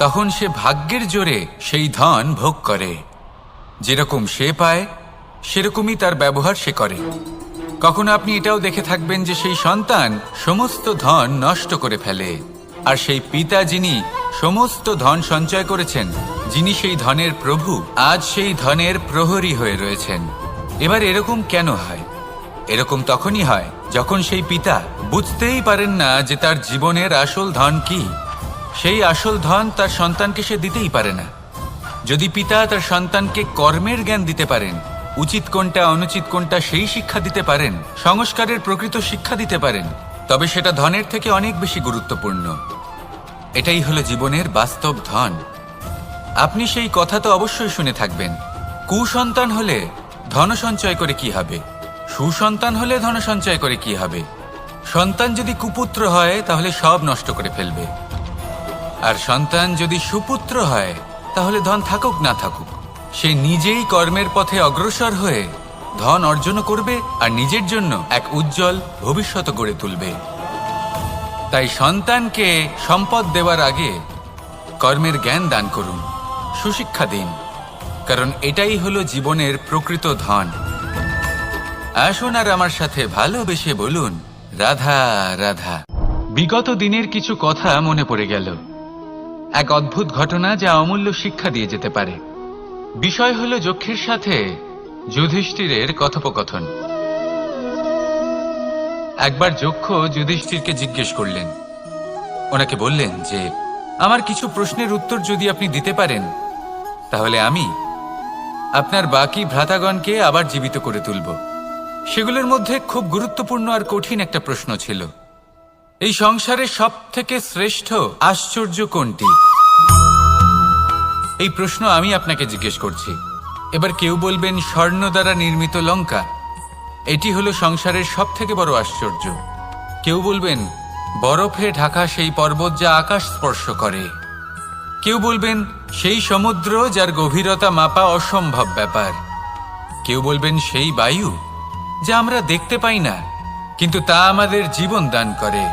তখন সে ভাগ্যের জোরে সেই ধন ভোগ করে। যেরকম সে পায় সেরকমই তার ব্যবহার সে করে। কখনো আপনি এটাও দেখে থাকবেন যে সেই সন্তান সমস্ত ধন নষ্ট করে ফেলে, আর সেই পিতা যিনি সমস্ত ধন সঞ্চয় করেছেন, যিনি সেই ধনের প্রভু, আজ সেই ধনের প্রহরী হয়ে রয়েছেন। এবার এরকম কেন হয়? এরকম তখনই হয় যখন সেই পিতা বুঝতেই পারেন না যে তার জীবনের আসল ধন কি। সেই আসল ধন তার সন্তানকে সে দিতেই পারে না। যদি পিতা তার সন্তানকে কর্মের জ্ঞান দিতে পারেন, উচিত কোনটা অনুচিত কোনটা সেই শিক্ষা দিতে পারেন, সংস্কারের প্রকৃত শিক্ষা দিতে পারেন, তবে সেটা ধনের থেকে অনেক বেশি গুরুত্বপূর্ণ। এটাই হলো জীবনের বাস্তব ধন। আপনি সেই কথা তো অবশ্যই শুনে থাকবেন, কুসন্তান হলে ধন সঞ্চয় করে কি হবে, সুসন্তান হলে ধন সঞ্চয় করে কি হবে। সন্তান যদি কুপুত্র হয় তাহলে সব নষ্ট করে ফেলবে, আর সন্তান যদি সুপুত্র হয় তাহলে ধন থাকুক না থাকুক, সে নিজেই কর্মের পথে অগ্রসর হয়ে ধন অর্জন করবে আর নিজের জন্য এক উজ্জ্বল ভবিষ্যৎ গড়ে তুলবে। তাই সন্তানকে সম্পদ দেওয়ার আগে কর্মের জ্ঞান দান করুন, সুশিক্ষা দিন, কারণ এটাই হলো জীবনের প্রকৃত ধন। আসুন আর আমার সাথে ভালোবেসে বলুন, রাধা রাধা। বিগত দিনের কিছু কথা মনে পড়ে গেল, এক অদ্ভুত ঘটনা যা অমূল্য শিক্ষা দিয়ে যেতে পারে। বিষয় হলো যক্ষের সাথে যুধিষ্ঠিরের কথোপকথন। একবার যক্ষ যুধিষ্ঠিরকে জিজ্ঞেস করলেন, ওনাকে বললেন যে আমার কিছু প্রশ্নের উত্তর যদি আপনি দিতে পারেন, তাহলে আমি আপনার বাকি ভ্রাতাগণকে আবার জীবিত করে তুলব। সেগুলোর মধ্যে খুব গুরুত্বপূর্ণ আর কঠিন একটা প্রশ্ন ছিল, এই সংসারের সব থেকে শ্রেষ্ঠ আশ্চর্য কোনটি? এই প্রশ্ন আমি আপনাকে জিজ্ঞেস করছি। এবার কেউ বলবেন স্বর্ণ দ্বারা নির্মিত লঙ্কা, এটি হলো সংসারের সব থেকে বড় আশ্চর্য। কেউ বলবেন বরফে ঢাকা সেই পর্বত যা আকাশ স্পর্শ করে। কেউ বলবেন সেই সমুদ্র যার গভীরতা মাপা অসম্ভব ব্যাপার। কেউ বলবেন সেই বায়ু যা আমরা দেখতে পাই না, কিন্তু তা আমাদের জীবন দান করে।